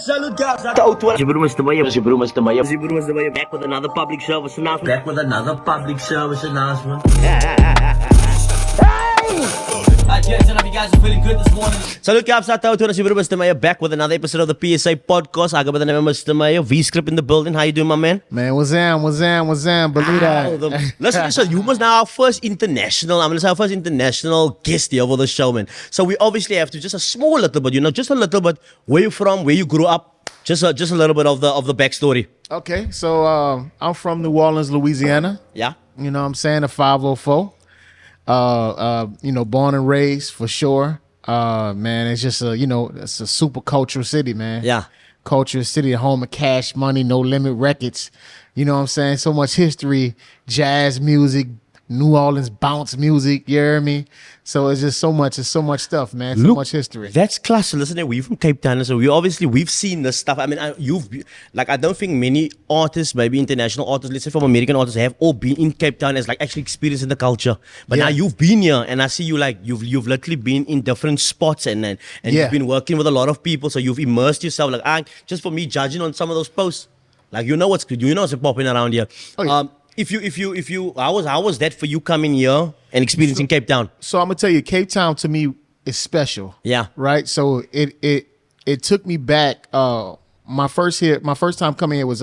Salut guys, Mr. Meyer, back with another public service announcement. Gents, I hope you guys are feeling good this morning. Salut guys, Mr. Meyer, back with another episode of the PSA podcast. I go by the name of Mr. Meyer, V-Script in the building. How you doing, my man? Man, what's down? Believe that. Listen, you must now our first international, I'm going to say our first international guest here over the show, man. So we obviously have to just a small little bit, just a little bit, where you from, where you grew up, just a little bit of the backstory. Okay, so I'm from New Orleans, Louisiana. Yeah. You know what I'm saying? A 504. Born and raised for sure. Man, it's just it's a super cultural city, man. Yeah. Culture city, home of Cash Money, No Limit Records. You know what I'm saying? So much history, jazz music, New Orleans bounce music, you hear me? So it's just so much stuff, man. So much history. That's class. Listen, we're from Cape Town, so we've seen this stuff. I mean, I don't think many artists, maybe international artists, let's say from American artists, have all been in Cape Town as like actually experiencing the culture. But now you've been here, and I see you like you've literally been in different spots and you've been working with a lot of people, so you've immersed yourself. Like just for me, judging on some of those posts, like what's good, what's popping around here. Oh, yeah. If you, how was that for you coming here and experiencing Cape Town? So I'm gonna tell you, Cape Town to me is special. Yeah. Right. So it took me back. My first time coming here was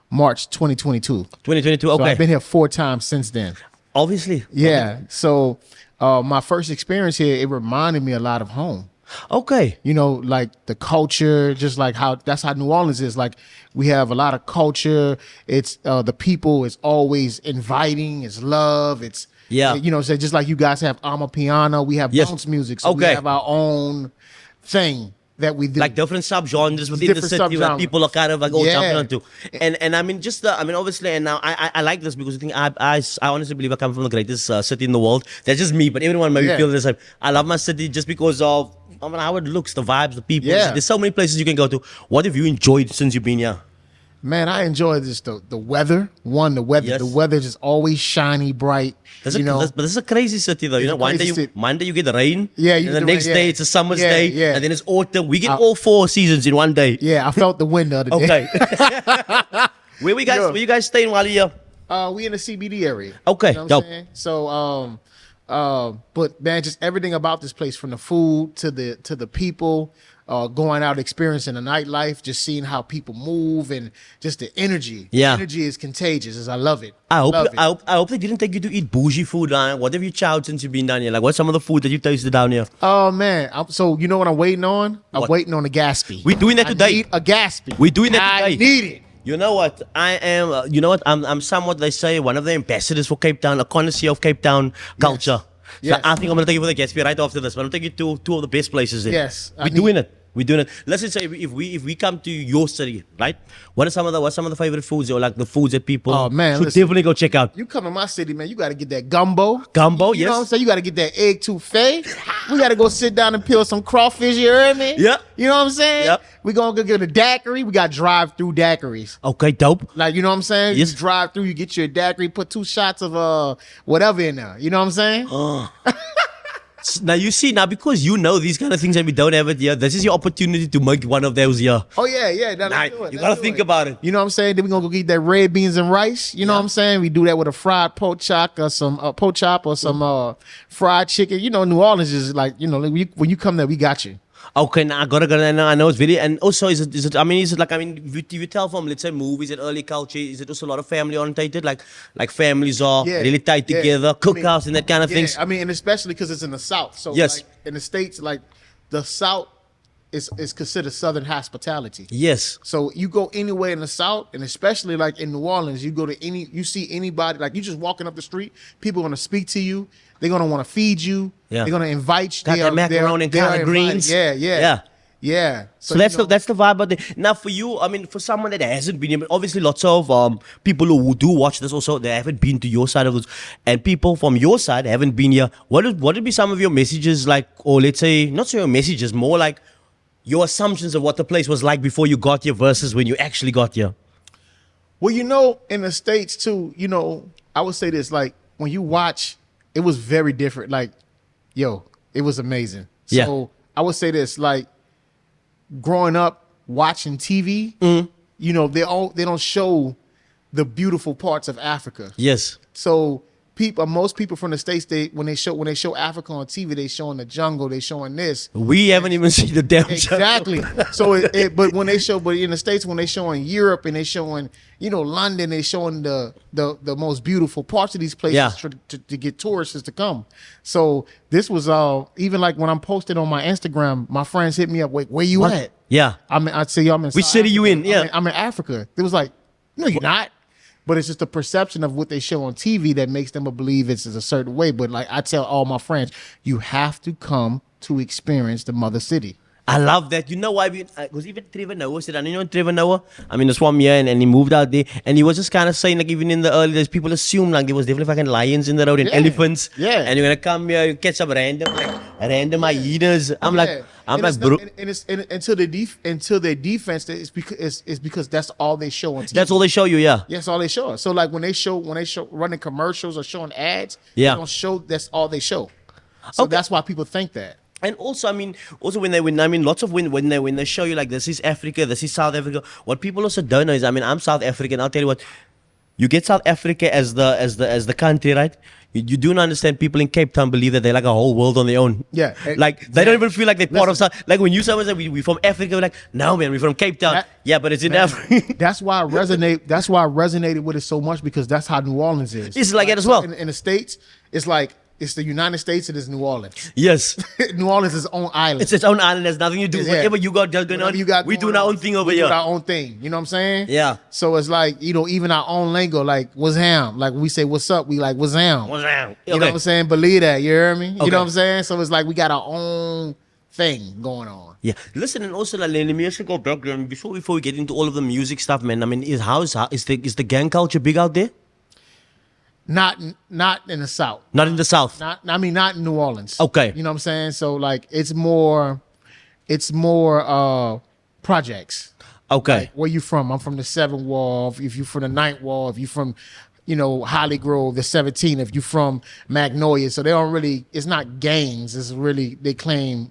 March 2022. 2022. Okay. So I've been here 4 times since then. Obviously. Yeah. Okay. So my first experience here, it reminded me a lot of home. Okay. Like the culture, just like that's how New Orleans is. Like we have a lot of culture. It's the people is always inviting. It's love. It's so just like you guys have Amapiano, we have bounce music. So we have our own thing that we do. Like different subgenres within the city that people are kind of like all jumping onto. And I mean obviously, and now I like this because I honestly believe I come from the greatest city in the world. That's just me, but everyone maybe feel the same. I love my city just because of how it looks, the vibes, the people. Yeah. There's so many places you can go to. What have you enjoyed since you've been here? Man, I enjoy just the weather. The weather. Yes. The weather is always shiny, bright. But this is a crazy city though. Monday you get rain. Yeah. And the next day it's a summer's day. Yeah. And then it's autumn. We get all 4 seasons in one day. Yeah, I felt the wind the other day. Okay. Where you guys staying while you're here? We in the CBD area. Okay. You know what I'm saying? So but man, just everything about this place, from the food to the people, going out experiencing the nightlife, just seeing how people move and just the energy. Yeah. The energy is contagious. I love it. I hope they didn't take you to eat bougie food. What have you chowed since you've been down here? Like, what's some of the food that you tasted down here? Oh man, so you know what I'm waiting on? I'm waiting on a Gatsby. We're doing that today. I need a Gatsby. We're doing that today. I need it. You know what? I am. I'm somewhat, they say, one of the ambassadors for Cape Town, a connoisseur of Cape Town culture. Yes. So I think I'm going to take you for the Gatsby right after this. But I'm going to take you to two of the best places there. Yes. We're doing it. Let's just say if we come to your city, right? What's some of the favorite foods or like the foods that people should definitely go check out? You come to my city, man, you got to get that gumbo. Gumbo, yes. You know what I'm saying? You got to get that egg touffee. We got to go sit down and peel some crawfish, you heard me? Yeah. You know what I'm saying? Yep. We going to go get a daiquiri. We got drive-through daiquiris. Okay, dope. Like, you know what I'm saying? Yes. You drive through, you get your daiquiri, put 2 shots of whatever in there. You know what I'm saying? Now you see, because you know these kind of things and we don't have it here, this is your opportunity to make one of those here. Oh yeah. You gotta think about it. You know what I'm saying? Then we're gonna go get that red beans and rice. You know what I'm saying? We do that with a fried pork chop or some fried chicken. You know, New Orleans is like, when you come there, we got you. Okay, now I gotta go. I know it's very, and also is it? If you tell from, let's say, movies and early culture, is it also a lot of family orientated? Like families are really tight together, cookouts and that kind of things. I mean, and especially because it's in the South. So like, in the States, like the South is considered Southern hospitality. Yes. So you go anywhere in the South, and especially like in New Orleans, you see anybody, like you just walking up the street, people are gonna speak to you. They're gonna want to feed you. Yeah. They're gonna invite you. Got that macaroni and collard greens. Yeah. So that's the vibe. But now for you, I mean, for someone that hasn't been here, but obviously lots of people who do watch this also, they haven't been to your side of this, and people from your side haven't been here. What would be some of your messages like, or let's say, not so your messages, more like your assumptions of what the place was like before you got here versus when you actually got here? Well, in the States too, I would say this, like when you watch, it was very different. Like, it was amazing. So I would say this, like growing up watching TV, you know, they don't show the beautiful parts of Africa. Yes. So most people from the States, when they show Africa on TV, they showing the jungle, they showing this. We haven't even seen the damn exactly. So but in the States, when they showing Europe and they showing, you know, London, they showing the most beautiful parts of these places to get tourists to come. So this was even like when I'm posted on my Instagram, my friends hit me up, wait, where you at? Yeah. I'd say I'm in which city you in? Yeah. I'm in Africa. It was like, no, you're not. But it's just the perception of what they show on TV that makes them believe it's a certain way. But like I tell all my friends, you have to come to experience the mother city. I love that. You know why? Because even Trevor Noah said, you know Trevor Noah? I mean, this one year and he moved out there. And he was just kind of saying, like, even in the early days, people assume like there was definitely fucking lions in the road and elephants. Yeah. And you're going to come here, you catch some random hyenas. I'm like, bro. And it's until their defense, it's because that's all they show on TV. That's all they show you, yeah. That's all they show. So like when they show running commercials or showing ads, they don't show, that's all they show. So that's why people think that. And also, I mean, lots of when they show you like this is Africa, this is South Africa. What people also don't know is, I mean, I'm South African. I'll tell you what, you get South Africa as the country, right? You do not understand. People in Cape Town believe that they're like a whole world on their own. Yeah, like they don't even feel like they're part of South. Like when you someone say we from Africa, we're like, no man, we're from Cape Town. But it's in Africa. That's why I resonated with it so much, because that's how New Orleans is. It's like that as well. In the States, it's like, it's the United States, it is New Orleans. Yes. New Orleans is its own island. It's its own island. There's nothing to do with whatever you got going on. We do our own thing over here. We do our own thing. You know what I'm saying? Yeah. So it's like, you know, even our own lingo, like, what's ham? Like, when we say, what's up? We like, what's ham? What's ham? You know what I'm saying? Believe that. You hear me? You know what I'm saying? So it's like, we got our own thing going on. Yeah. Listen, and also, like, let me also go back before we get into all of the music stuff, man. I mean, is the gang culture big out there? Not in the South. Not in the South. Not in New Orleans. Okay. You know what I'm saying? So like it's more projects. Okay. Like, where you from? I'm from the 7th Wall. If you from the 9th Wall, if you from, you know, Holly Grove, the 17th, if you from Magnolia. So they don't really, it's not gangs, it's really, they claim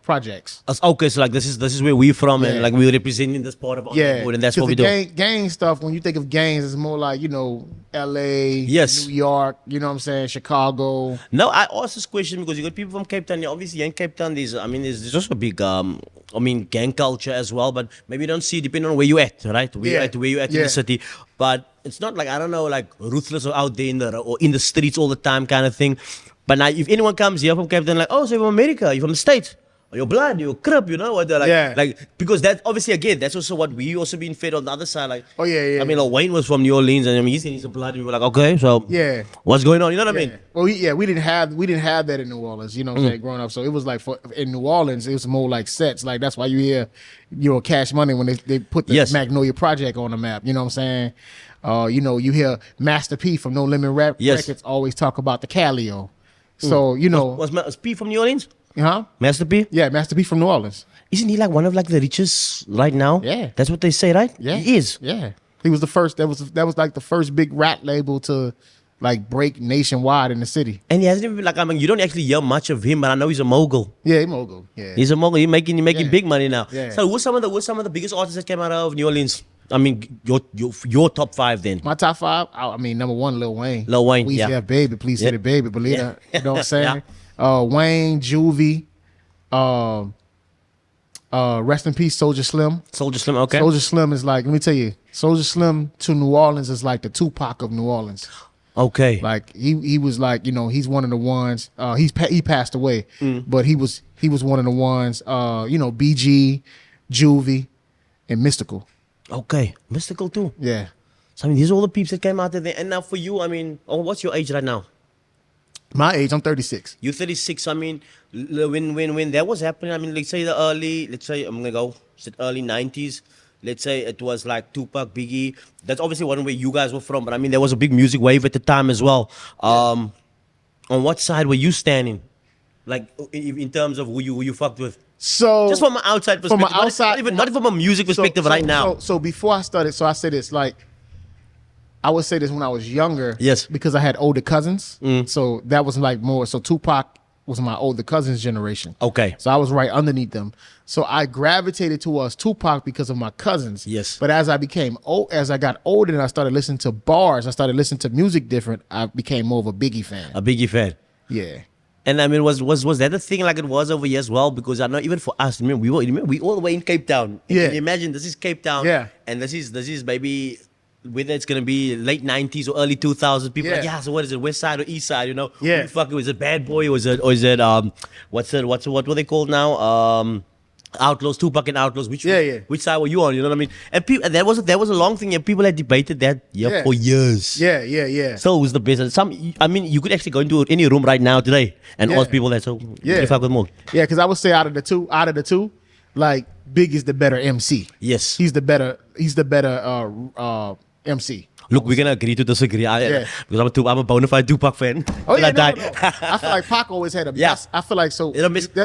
projects. Okay, so like this is where we're from, and like we're representing this part of Hollywood, and that's what we do. Gang stuff, when you think of gangs, it's more like, you know, LA, yes, New York, you know what I'm saying, Chicago. No, I asked this question because you got people from Cape Town. Obviously, in Cape Town, there's also a big gang culture as well, but maybe you don't see it depending on where you at, right? Where you at in the city. But it's not like, I don't know, like ruthless or out there in the streets all the time kind of thing. But now, if anyone comes here from Cape Town, like, oh, so you're from America, you're from the States, or you're blood, you're crip, you know what? They're like, like, because that obviously, again, that's also what we also been fed on the other side. Like, I mean, Lil Wayne was from New Orleans, and I mean, he's a blood. And we were like, okay, so what's going on? You know what I mean? Well, we didn't have that in New Orleans. You know what I'm saying? Growing up, so it was like in New Orleans, it was more like sets. Like that's why you hear, you know, Cash Money when they put the Magnolia Project on the map. You know what I'm saying? You know, you hear Master P from No Limit Records always talk about the Calio. So, you know. Was P from New Orleans? Huh? Master P? Yeah, Master P from New Orleans. Isn't he like one of like the richest right now? Yeah. That's what they say, right? Yeah. He is. Yeah. He was the first, that was like the first big rap label to like break nationwide in the city. And he hasn't even, like, I mean, you don't actually hear much of him, but I know he's a mogul. Yeah, he's a mogul. Yeah. He's a mogul. He's making big money now. Yeah. So what's some of the biggest artists that came out of New Orleans? I mean, your top 5 then. My top 5, I mean, number 1, Lil Wayne. Lil Wayne, Weezy F Baby, please say the baby, believe that. You know what I'm saying? Wayne, Juvie, rest in peace, Soulja Slim. Soulja Slim, okay. Soulja Slim is like, let me tell you, Soulja Slim to New Orleans is like the Tupac of New Orleans. Okay. Like he was like, you know, he's one of the ones. He passed away, but he was one of the ones. You know, BG, Juvie, and Mystical. Okay, Mystical too. Yeah. So I mean, these are all the peeps that came out there. And now for you, I mean, what's your age right now? My age, I'm 36. You're 36. I mean, when that was happening, I mean, let's say I'm gonna go early 90s. Let's say it was like Tupac, Biggie. That's obviously one where you guys were from, but I mean, there was a big music wave at the time as well. On what side were you standing? Like in terms of who you fucked with? So just from an outside perspective, not from a music perspective right now. So before I started, so I say this, like, I would say this when I was younger. Yes. Because I had older cousins. So that was like more. So Tupac was my older cousin's generation. Okay. So I was right underneath them. So I gravitated towards Tupac because of my cousins. Yes. But as I became as I got older and I started listening to bars, I started listening to music different, I became more of a Biggie fan. A Biggie fan. Yeah. And I mean, was that a thing like it was over here as well? Because I know even for us, remember we all the way in Cape Town. Yeah. Can you imagine this is Cape Town. Yeah. And this is maybe whether it's gonna be late 90s or early 2000s. People like, yeah. So what is it? West side or East side? You know? Yeah. Fuck it. Was it Bad Boy? Or is it what were they called now? Outlaws, Tupac and Outlaws. Which side were you on? You know what I mean? And people, that was a long thing, and people had debated that for years. Yeah. So it was the best. And I mean, you could actually go into any room right now today and ask people that. So you fuck with more. Yeah, because I would say out of the two, like Big is the better MC. Yes, he's the better MC. Look, we're gonna agree to disagree. Because I'm a bona fide Tupac fan. Oh yeah, no. I feel like Pac always had a mess. I feel like so.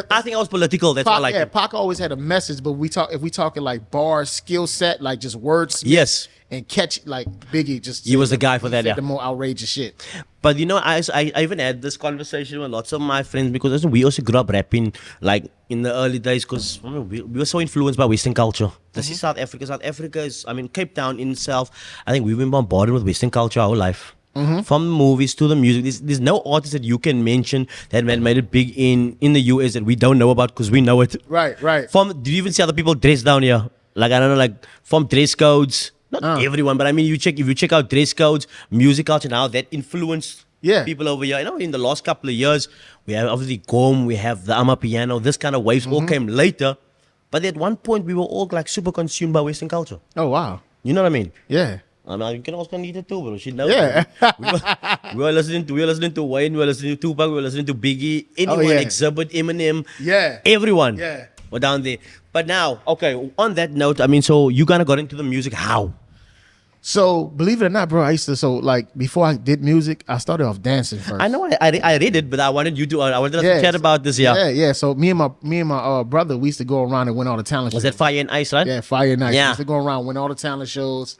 I think I was political. That's why I like it. Pac always had a message, but if we talking like bar skill set, like just words. Yes. And catch like Biggie, he was the guy for that. The more outrageous shit. But you know, I even had this conversation with lots of my friends because we also grew up rapping like in the early days because we were so influenced by Western culture. This is South Africa. South Africa is, I mean, Cape Town in itself. I think we've been bombarded with Western culture our whole life. From the movies to the music, there's no artist that you can mention that made it big in the US that we don't know about because we know it. Right. Do you even see other people dress down here? Like I don't know, like from dress codes. Not everyone, but I mean, if you check out dress codes, music culture now, that influenced people over here. You know, in the last couple of years, we have obviously Gom, we have the Amapiano, this kind of waves all came later. But at one point, we were all like super consumed by Western culture. Oh, wow. You know what I mean? Yeah. I mean, you can also need it too, bro. She knows. Yeah. we were listening to Wayne, we were listening to Tupac, we were listening to Biggie, anyone, Exhibit, Eminem. Yeah. Everyone. Yeah. Were down there. But now, okay, on that note, I mean, so you kind of got into the music. How? So believe it or not, bro, I used to like before I did music, I started off dancing first. I know I read it, but I wanted you to us to chat about this. Yeah. So me and my brother, we used to go around and win all the talent shows. Was that Fire and Ice, right? Yeah, Fire and Ice. Yeah. We used to go around and win all the talent shows.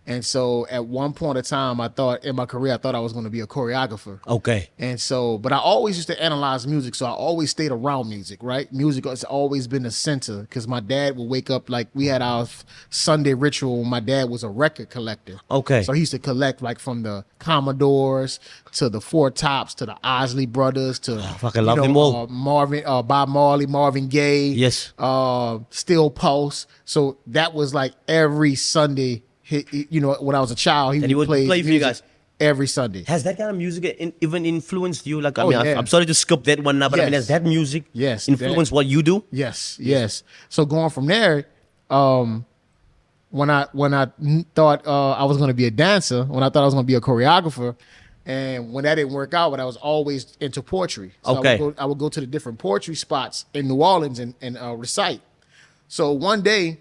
And so at one point in time, I thought in my career, I was going to be a choreographer. Okay. And so, but I always used to analyze music. So I always stayed around music, right? Music has always been the center because my dad would wake up, like we had our Sunday ritual. My dad was a record collector. Okay. So he used to collect like from the Commodores to the Four Tops to the Isley Brothers to fucking love them all. Bob Marley, Marvin Gaye. Yes. Still Pulse. So that was like every Sunday. You know, when I was a child, he would play for you guys every Sunday. Has that kind of music even influenced you? Like, I mean, I'm sorry to skip that one now, but I mean, has that music influenced what you do? Yes. So going from there, when I thought I was going to be a dancer, when I thought I was going to be a choreographer, and when that didn't work out, but I was always into poetry. So I would go to the different poetry spots in New Orleans and recite. So one day,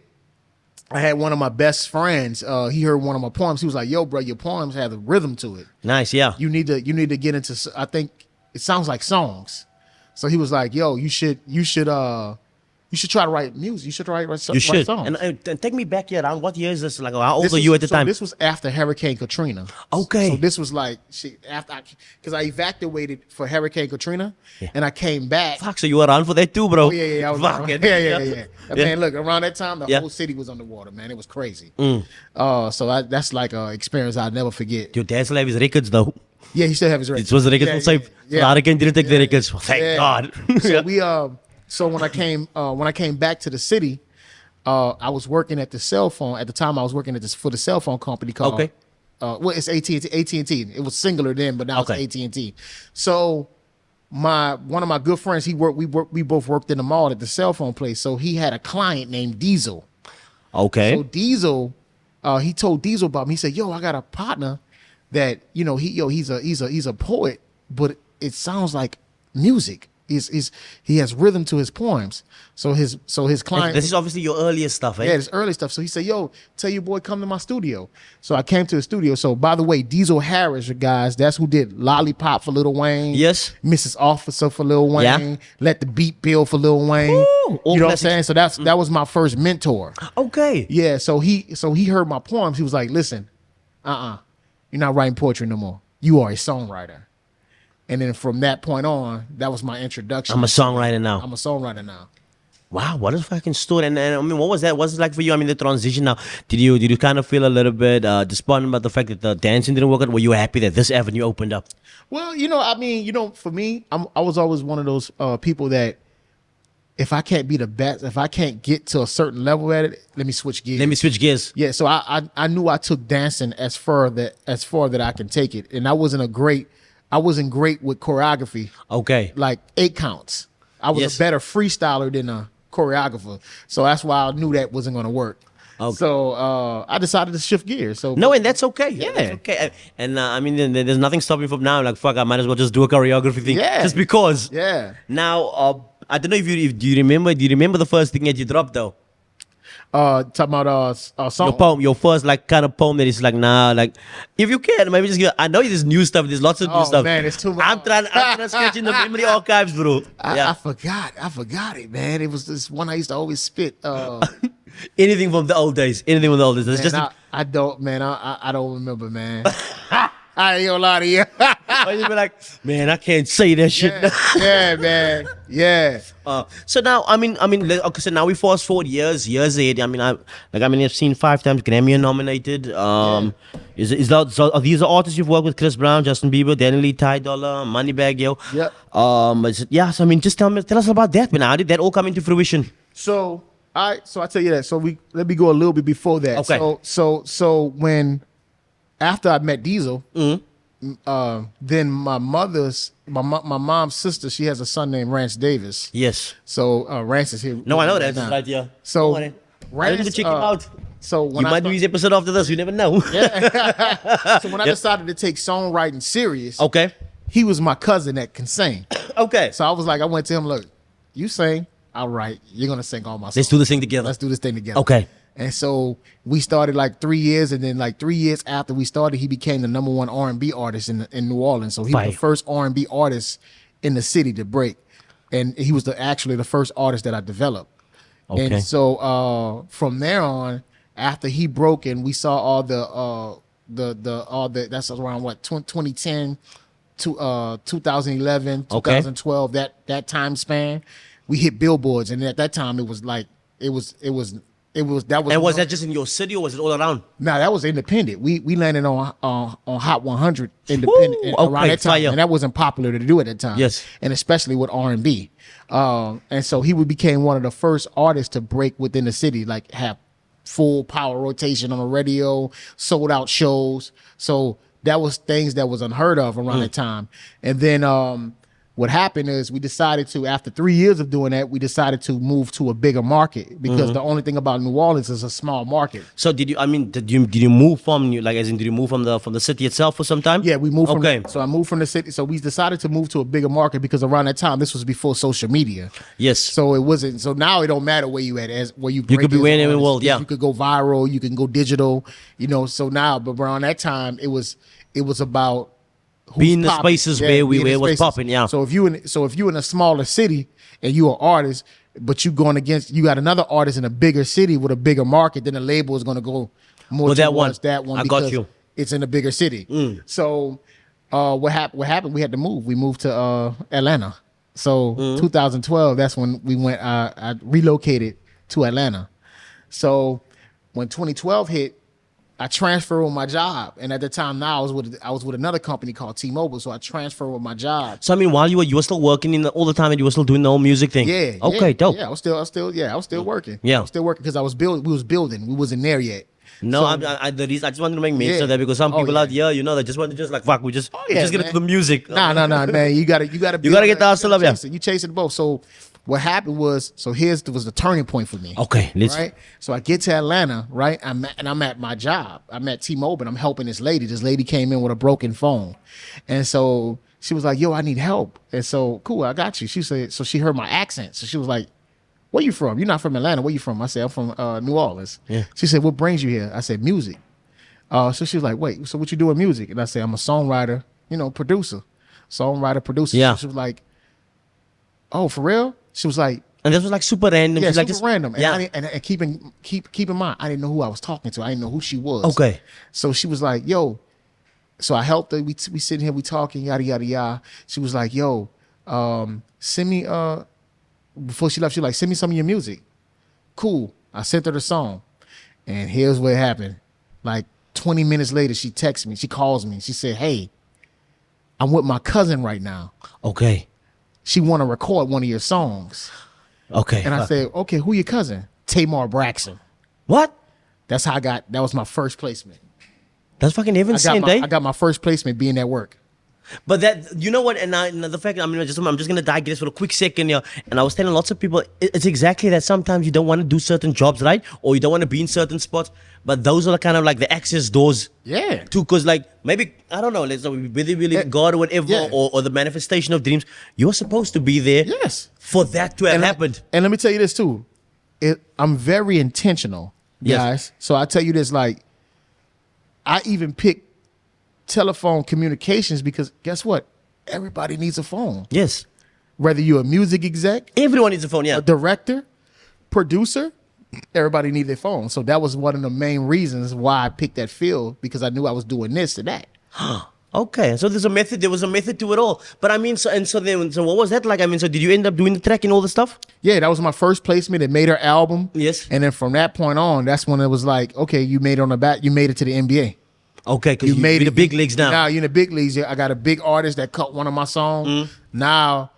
I had one of my best friends. He heard one of my poems. He was like, "Yo, bro, your poems have a rhythm to it. Nice, yeah. You need to get into. I think it sounds like songs." So he was like, "Yo, you should try to write music. You should write songs." And take me back here. Around what year is this? Like, how old are you at the time? This was after Hurricane Katrina. Okay. So this was like because I evacuated for Hurricane Katrina, and I came back. Fuck, so you were around for that too, bro? Oh, yeah. I was Fuck it. Yeah. Man, look, around that time, the whole city was underwater, man. It was crazy. So that's like an experience I'll never forget. Your dad still have his records, though. Yeah, he still have his records. It was the records safe. The Hurricane didn't take the records. Thank God. So So when I came back to the city, I was working at the cell phone. At the time, I was working for the cell phone company called. Okay. It's AT&T. It was singular then, but now it's AT&T. So one of my good friends, we both worked in the mall at the cell phone place. So he had a client named Diesel. Okay. So Diesel, he told Diesel about me. He said, "Yo, I got a partner that he's a poet, but it sounds like music. He has rhythm to his poems." So his client. This is obviously your earliest stuff, eh? Yeah, it's early stuff. So he said, "Yo, tell your boy come to my studio." So I came to the studio. So by the way, Diesel Harris, guys, that's who did Lollipop for Lil Wayne. Yes. Mrs. Officer for Lil Wayne. Yeah. Let the Beat Build for Lil Wayne. Woo! You know what I'm saying? So that was my first mentor. Okay. Yeah. So he heard my poems. He was like, "Listen, you're not writing poetry no more. You are a songwriter." And then from that point on, that was my introduction. I'm a songwriter now. I'm a songwriter now. Wow, what a fucking story! And I mean, what was that? What's it like for you? I mean, the transition now. Did you kind of feel a little bit despondent about the fact that the dancing didn't work out? Were you happy that this avenue opened up? Well, I mean, for me, I was always one of those people that if I can't be the best, if I can't get to a certain level at it, let me switch gears. Yeah, so I knew I took dancing as far that I can take it, and I wasn't great with choreography. Okay, like 8 counts. I was a better freestyler than a choreographer, so that's why I knew that wasn't going to work. Okay. So I decided to shift gears. So no, and that's okay. Yeah, that's okay. And I mean, there's nothing stopping from now. Like fuck, I might as well just do a choreography thing. Yeah, just because. Yeah. Now, I don't know if do you remember the first thing that you dropped though? Talking about song. Your poem, your first like kind of poem that is like like if you can maybe just I know there's new stuff. There's lots of new stuff. Oh man, it's too much. I'm trying to sketch in the memory archives, bro. I forgot it, man. It was this one I used to always spit. Anything from the old days. It's man, I don't remember, man. I ain't gonna lie to you. Or you be like, man, I can't say that shit. Yeah, man. Yeah. So now, I mean, okay. So now we fast forward years ahead. I mean, I've seen 5 times Grammy nominated. Is that so? Are these the artists you've worked with? Chris Brown, Justin Bieber, Danny Lee, Ty Dolla, Moneybagg Yo. Yeah. So I mean, just tell us about that, man. How did that all come into fruition? So I tell you that. So let me go a little bit before that. Okay. So when after I met Diesel. Then my mom's sister, she has a son named Rance Davis. Yes. So Rance is here. No, I know that. Just right here. So Rance, I need to check him out. So when you might do his episode after this. You never know. Yeah. So when I decided to take songwriting serious, okay, he was my cousin that can sing. Okay. So I was like, I went to him, look, you sing, all right, you're gonna sing all my songs. Let's do this thing together. Let's do this thing together. Okay. And so we started like 3 years, and then like 3 years after we started, he became the #1 R&B artist in New Orleans. So he was the first R&B artist in the city to break, and he was actually the first artist that I developed. Okay. And so from there on, after he broke, and we saw all the that's around what 2010 to 2011, 2012, that time span, we hit billboards, and at that time it was like it was. And was that just in your city or was it all around? No, that was independent. We landed on Hot 100 independent around that time, and that wasn't popular to do at that time. Yes, and especially with R&B. And so he became one of the first artists to break within the city, like have full power rotation on the radio, sold out shows. So that was things that was unheard of around that time. And then what happened is we decided to, after 3 years of doing that, we decided to move to a bigger market because the only thing about New Orleans is a small market. So did you move from did you move from the city itself for some time? Yeah, we moved so I moved from the city. So we decided to move to a bigger market because around that time, this was before social media. Yes. So it wasn't, so now it don't matter where you at, where you could be anywhere in the world, yeah. You could go viral, you can go digital, so now, but around that time, it was about being the spaces where it was popping, yeah. So if you in a smaller city and you an artist, but you got another artist in a bigger city with a bigger market, then the label is going to go more towards that one. I got you. It's in a bigger city. So what happened? We had to move. We moved to Atlanta. So 2012, that's when we went. I relocated to Atlanta. So when 2012 hit, I transferred with my job, and at the time now I was with another company called T-Mobile, so I transferred with my job. So I mean, while you were still working all the time, and you were still doing the whole music thing. Yeah. Okay, dope. Yeah, I was still working. Yeah, I was still working because we was building. We wasn't there yet. No, I just wanted to make mention of that because some people out here, they just want to just like fuck. We just get into the music. Nah, man. You gotta get the hustle up, yeah. You chasing both. So what happened was, here's was the turning point for me. Okay, right. So I get to Atlanta, right? I'm at my job. I'm at T-Mobile. I'm helping this lady. This lady came in with a broken phone, and so she was like, "Yo, I need help." And so, cool, I got you. She said, so she heard my accent, so she was like, "Where you from? You're not from Atlanta. Where you from?" I said, "I'm from New Orleans." Yeah. She said, "What brings you here?" I said, "Music." So she was like, "Wait, so what you do in music?" And I said, "I'm a songwriter, producer." Yeah. She was like, "Oh, for real?" She was like, and this was like super random. Yeah, super like random. And, yeah. and keep in mind, I didn't know who I was talking to. I didn't know who she was. Okay. So she was like, "Yo, so I helped her. We sitting here, we talking, yada yada yada. She was like, "Yo, send me before she left, she was like, send me some of your music." Cool. I sent her the song, and here's what happened. Like 20 minutes later, she texts me. She calls me. She said, "Hey, I'm with my cousin right now. Okay. She want to record one of your songs." Okay. And I said, "Okay, who your cousin?" Tamar Braxton. What? That's how that was my first placement. That's fucking insane, I got my first placement being at work. But that, you know what, and the fact, I'm just gonna digress for a quick second here. And I was telling lots of people, it's exactly that. Sometimes you don't want to do certain jobs, right? Or you don't want to be in certain spots. But those are kind of like the access doors. Yeah. Too, because like maybe, I don't know, let's say whether you believe in God or whatever, Yeah. or the manifestation of dreams, you're supposed to be there. Yes. For that to have happened. And let me tell you this too. I'm very intentional, Yes. guys. So I tell you this, like, I even pick telephone communications because guess what? Everybody needs a phone. Yes. Whether you're a music exec, Everyone needs a phone, yeah. a director, producer, everybody needs their phone. So that was one of the main reasons why I picked that field, because I knew I was doing this and that. Okay, so there was a method to it all. But I mean, so what was that like? I mean, so did you end up doing the track and all the stuff? Yeah, that was my first placement. It made her album. Yes. And then from that point on, that's when it was like, okay, you made it on the back, you made it to the NBA. Okay, because you made the big leagues now. Now you're in the big leagues. I got a big artist that cut one of my songs. Now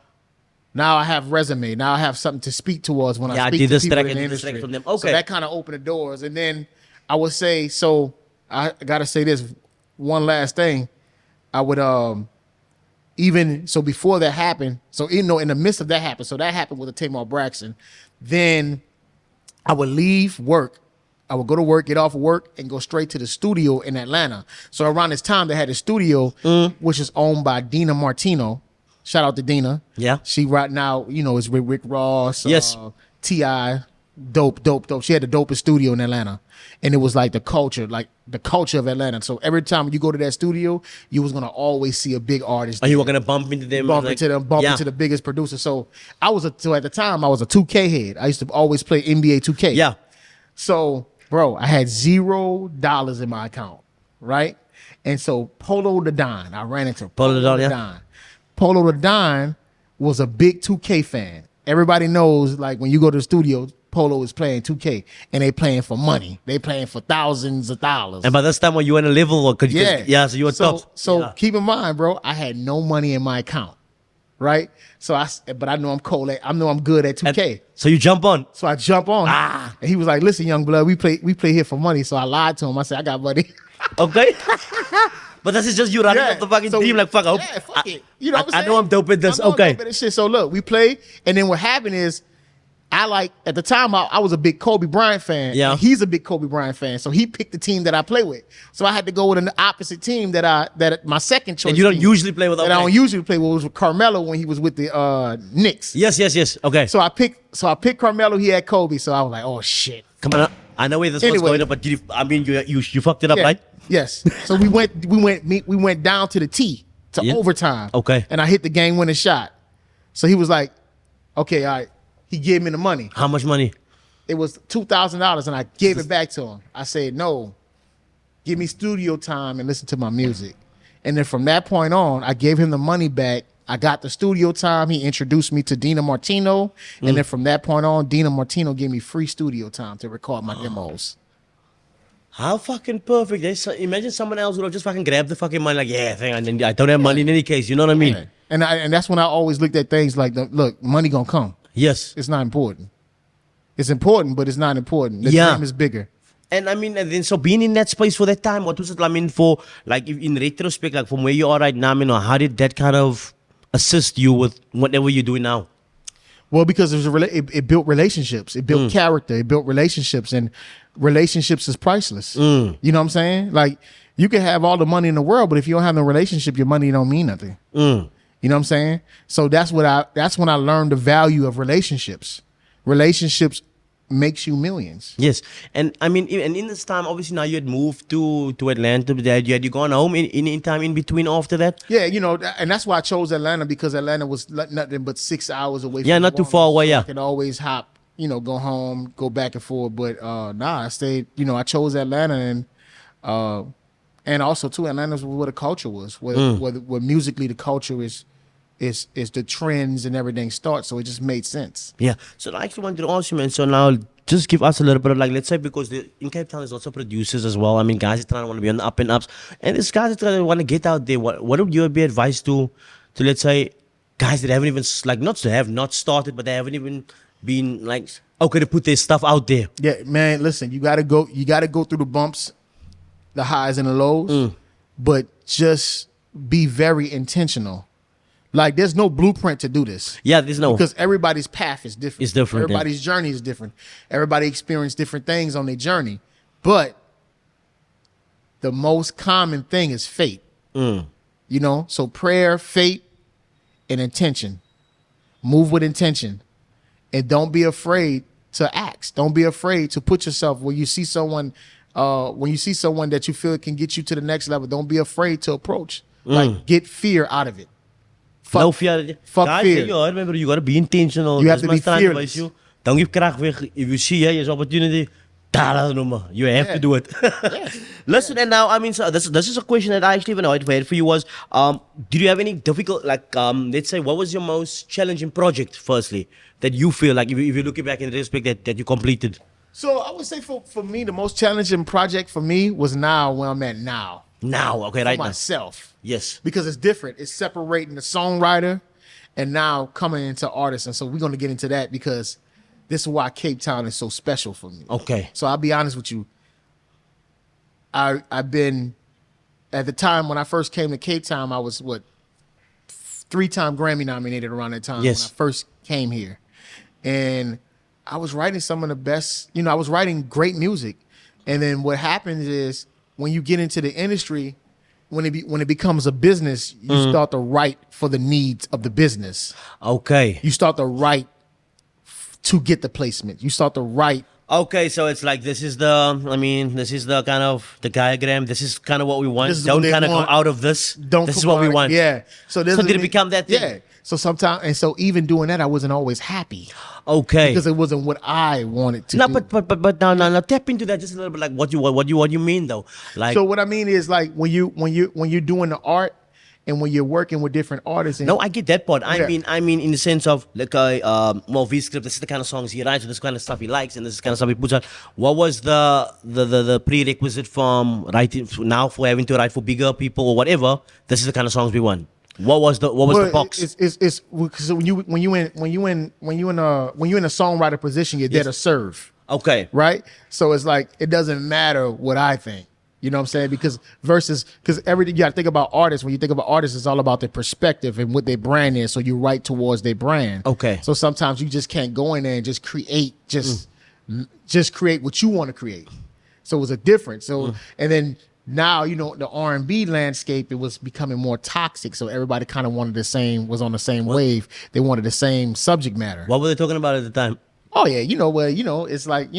I have resume. Now I have something to speak towards when I speak to people in the industry. From them. So Okay. that kind of opened the doors. And then I would say, so I got to say this one last thing. I would even so before that happened. So in the midst of that happened. So that happened with the Tamar Braxton. Then I would leave work. I would go to work, get off of work, and go straight to the studio in Atlanta. So around this time, they had a studio, which is owned by Dina Martino. Shout out to Dina. Yeah. She right now, is with Rick Ross, Yes. T.I., dope. She had the dopest studio in Atlanta. And it was like the culture of Atlanta. So every time you go to that studio, you was going to always see a big artist. And you were going to bump into them. Bump into the biggest producer. So so at the time, I was a 2K head. I used to always play NBA 2K. Yeah. So, bro, I had $0 in my account, right? And so Polo the Don, I ran into Polo the Don. Polo the Don was a big 2K fan. Everybody knows, like, when you go to the studio, Polo is playing 2K, and they playing for money. They playing for thousands of dollars. And by this time, when you were in a level, so you were top. So keep in mind, bro, I had no money in my account, right? But I know I'm cold. I know I'm good at 2K. So you jump on. So I jump on. And he was like, "Listen, young blood, we play here for money." So I lied to him. I said, "I got money." Okay. But this is just you running off the fucking team, like, fuck, fuck it. You know what I'm saying? I know I'm dope at this. I'm Okay. dope at this shit. So look, we play, and then what happened is, at the time, I was a big Kobe Bryant fan. Yeah. And he's a big Kobe Bryant fan. So he picked the team that I play with. So I had to go with an opposite team that my second choice. And you don't team usually play with. that I don't usually play with was with Carmelo when he was with the Knicks. Yes. Okay. So I picked Carmelo. He had Kobe. So I was like, oh shit. Come on. I know where this was going on, but you fucked it up, right? Yes. So we went down to the T to overtime. Okay. And I hit the game winning shot. So he was like, okay, all right. He gave me the money. How much money? It was $2,000, and I gave it back to him. I said, no, give me studio time and listen to my music. And then from that point on, I gave him the money back. I got the studio time. He introduced me to Dina Martino. And then from that point on, Dina Martino gave me free studio time to record my demos. How fucking perfect. Imagine someone else would have just fucking grabbed the fucking money, like, and then I don't have money in any case. You know what I mean? Yeah. And that's when I always looked at things like, look, money gonna come. Yes. It's not important. It's important, but it's not important. The dream is bigger. And I mean, and then so being in that space for that time, what was it? I mean, for like in retrospect, like from where you are right now, I mean, how did that kind of assist you with whatever you're doing now? Well, because it built relationships, it built character, it built relationships, and relationships is priceless. You know what I'm saying? Like, you can have all the money in the world, but if you don't have no relationship, your money don't mean nothing. You know what I'm saying? So that's when I learned the value of relationships. Relationships makes you millions. Yes. And I mean, and in this time, obviously now you had moved to Atlanta, but had you gone home in time in between after that? Yeah, and that's why I chose Atlanta, because Atlanta was nothing but 6 hours away from not New too far away, so I could always hop, go home, go back and forth. But I stayed, I chose Atlanta, and And also too, Atlanta's where the culture was, where musically the culture is the trends and everything starts. So it just made sense. Yeah. So I actually wanted to ask you, man. So now, just give us a little bit of like, let's say, because in Cape Town there's lots of producers as well. I mean, guys are trying to want to be on the up and ups, and these guys are trying to want to get out there. What would you be advice to let's say guys that haven't even like not started, but they haven't even been like okay to put their stuff out there? Yeah, man. Listen, you gotta go through the bumps, the highs and the lows, but just be very intentional. Like, there's no blueprint to do this. Yeah, there's no. Because everybody's path is different. It's different. Everybody's journey is different. Everybody experienced different things on their journey. But the most common thing is fate. You know? So prayer, fate, and intention. Move with intention. And don't be afraid to ask. Don't be afraid to put yourself where you see someone, that you feel can get you to the next level. Don't be afraid to approach. Like, get fear out of it. No fear. Fuck guys, fear. Remember, you got to be intentional. You have to be fearless. Don't give crack weg. If you see there's opportunity, you have to do it. Listen, and now, I mean, so this is a question that I actually even had for you was, did you have any difficult, like, let's say, what was your most challenging project, firstly, that you feel like, if you're looking back in retrospect, that you completed? So I would say for me, the most challenging project for me was now where I'm at now. Now, okay, for right myself. now. Yes. Because it's different. It's separating the songwriter and now coming into artists. And so we're going to get into that because this is why Cape Town is so special for me. Okay. So I'll be honest with you. I've been, at the time when I first came to Cape Town, I was, 3-time Grammy nominated around that time when I first came here. And I was writing some of the best, I was writing great music. And then what happens is, when you get into the industry, when it becomes a business, you start to write for the needs of the business. Okay. You start to write to get the placement. You start to write. Okay, so it's like this is the kind of the diagram. This is kind of what we want. Don't kind of go out of this. This is what we want. Yeah. So did it become that thing? Yeah. So sometimes, and so even doing that, I wasn't always happy. Okay. Because it wasn't what I wanted to do. But now tap into that just a little bit. Like what you mean though? Like, so what I mean is, like, when you're doing the art and when you're working with different artists. No, I get that part. I mean in the sense of like V-Script, this is the kind of songs he writes, this kind of stuff he likes, and this is the kind of stuff he puts out. What was the prerequisite from writing now for having to write for bigger people or whatever? This is the kind of songs we want. What was the box? It's because when you in a songwriter position, you're there to serve. Okay. Right? So it's like, it doesn't matter what I think. You know what I'm saying? Because everything, you gotta think about artists. When you think about artists, it's all about their perspective and what their brand is. So you write towards their brand. Okay. So sometimes you just can't go in there and just create what you want to create. So it was a difference. So and then now, the R&B landscape, it was becoming more toxic. So everybody kind of was on the same wave. They wanted the same subject matter. What were they talking about at the time? Oh yeah, it's like,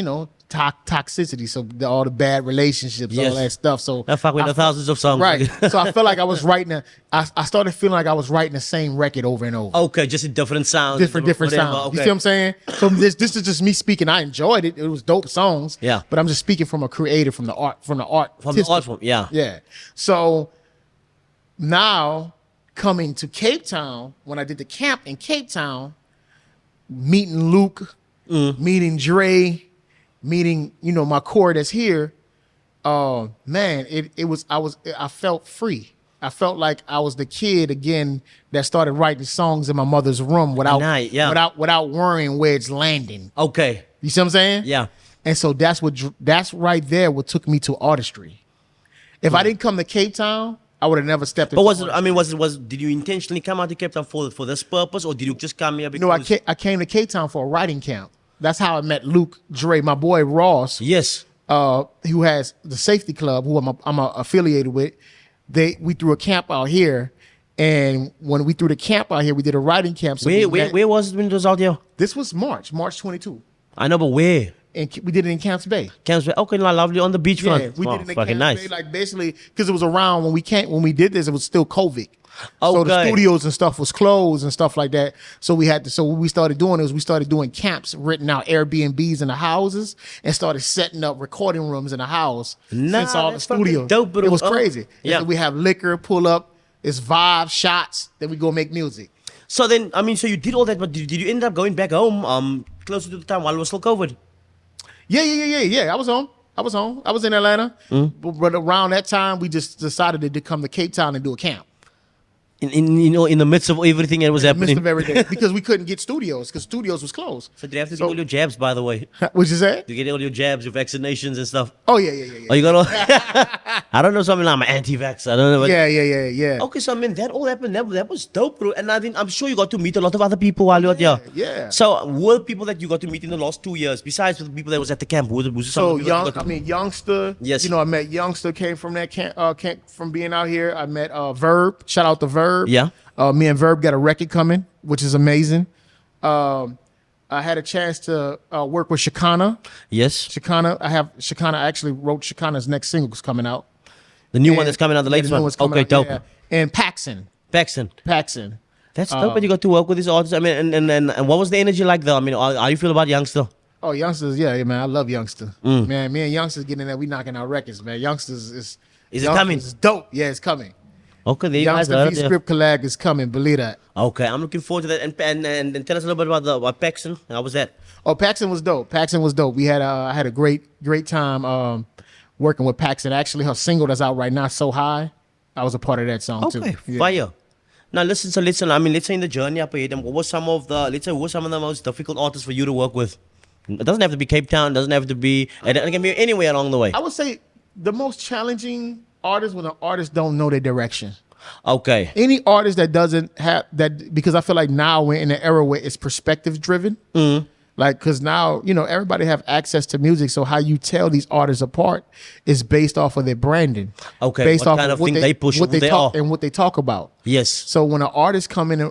toxicity. So all the bad relationships, all that stuff. So that fuck with the thousands of songs. Right. So I felt like I was writing I started feeling like I was writing the same record over and over. Okay, just in different sounds. Different sounds. Okay. You see what I'm saying? So this is just me speaking. I enjoyed it. It was dope songs. Yeah. But I'm just speaking from a creator, from the art form. Yeah. Yeah. So now coming to Cape Town, when I did the camp in Cape Town, meeting Luke, meeting Dre, meeting, my core that's here, man, I felt free. I felt like I was the kid again that started writing songs in my mother's room without worrying where it's landing. Okay. You see what I'm saying? Yeah. And so that's right there what took me to artistry. If I didn't come to Cape Town, I would have never stepped into artistry. Did you intentionally come out to Cape Town for this purpose, or did you just come here because... No, I came to Cape Town for a writing camp. That's how I met Luke, Dre, my boy Ross. Yes. Who has the Safety Club, who I'm affiliated with. We threw a camp out here, and when we threw the camp out here, we did a writing camp. So where was it when it was out here? This was March 22. I know, but where? and we did it in Camps Bay. Camps Bay. Okay, lovely on the beachfront. Yeah, we did it in fucking Camps nice. Bay, like basically because it was around when we did this, it was still COVID. So the Okay. studios and stuff was closed and stuff like that. So what we started doing is we started doing camps, renting out Airbnbs in the houses, and started setting up recording rooms in the house. Since all the that's fucking studios, dope, bro. it was crazy. Yeah. And we have liquor, pull up, it's vibes, shots. Then we go make music. So then, I mean, so you did all that, but did you end up going back home closer to the time while it was still COVID? Yeah. I was home. I was in Atlanta, Mm-hmm. but around that time, we just decided to come to Cape Town and do a camp. In the midst of everything that was In the midst happening. of everything, because we couldn't get studios because studios was closed. So did you have to get all your jabs, by the way? What you say? You get all your jabs, your vaccinations and stuff. Oh yeah. Oh, you got all. I don't know something like I'm an anti-vax. I don't know. But... Yeah. Okay, so I mean that all happened. That was dope, bro. And I'm sure you got to meet a lot of other people while you were there. Yeah. So were people that you got to meet in the last 2 years, besides the people that was at the camp? Was some So people that you got to... Youngster. Yes. You know, I met Youngster. Came from that camp from being out here. I met Verb. Shout out to Verb. Yeah. Me and Verb got a record coming, which is amazing. I had a chance to work with Shakana. Yes. Shakana. I actually wrote Shakana's next single is coming out. The new one that's coming out, the latest new one. one's coming Okay, out, dope. yeah. And Paxson. Paxson. That's dope that you got to work with these artists. I mean, and what was the energy like though? I mean, how you feel about Youngster? Oh, Youngsters, yeah, man. I love Youngster. Man, me and Youngsters getting in there, we knocking out records, man. Youngsters is it coming? It's dope. Yeah, it's coming. Okay, there you guys Youngster are. V Script collab is coming, believe that. Okay, I'm looking forward to that. And tell us a little bit about Paxson. How was that? Oh, Paxson was dope. We had I had a great time working with Paxson. Actually, her single that's out right now, So High, I was a part of that song too. Okay, Yeah. fire. Now listen. I mean, let's say in the journey up ahead, what were some of the most difficult artists for you to work with? It doesn't have to be Cape Town. Doesn't have to be. It can be anywhere along the way. I would say the most challenging artist when an artist don't know their direction. Okay. Any artist that doesn't have that, because I feel like now we're in an era where it's perspective driven. Like, because now, you know, everybody have access to music. So how you tell these artists apart is based off of their branding. Okay. Based what off kind of of thing they push, what who they talk, are. and what they talk about. Yes. So when an artist come in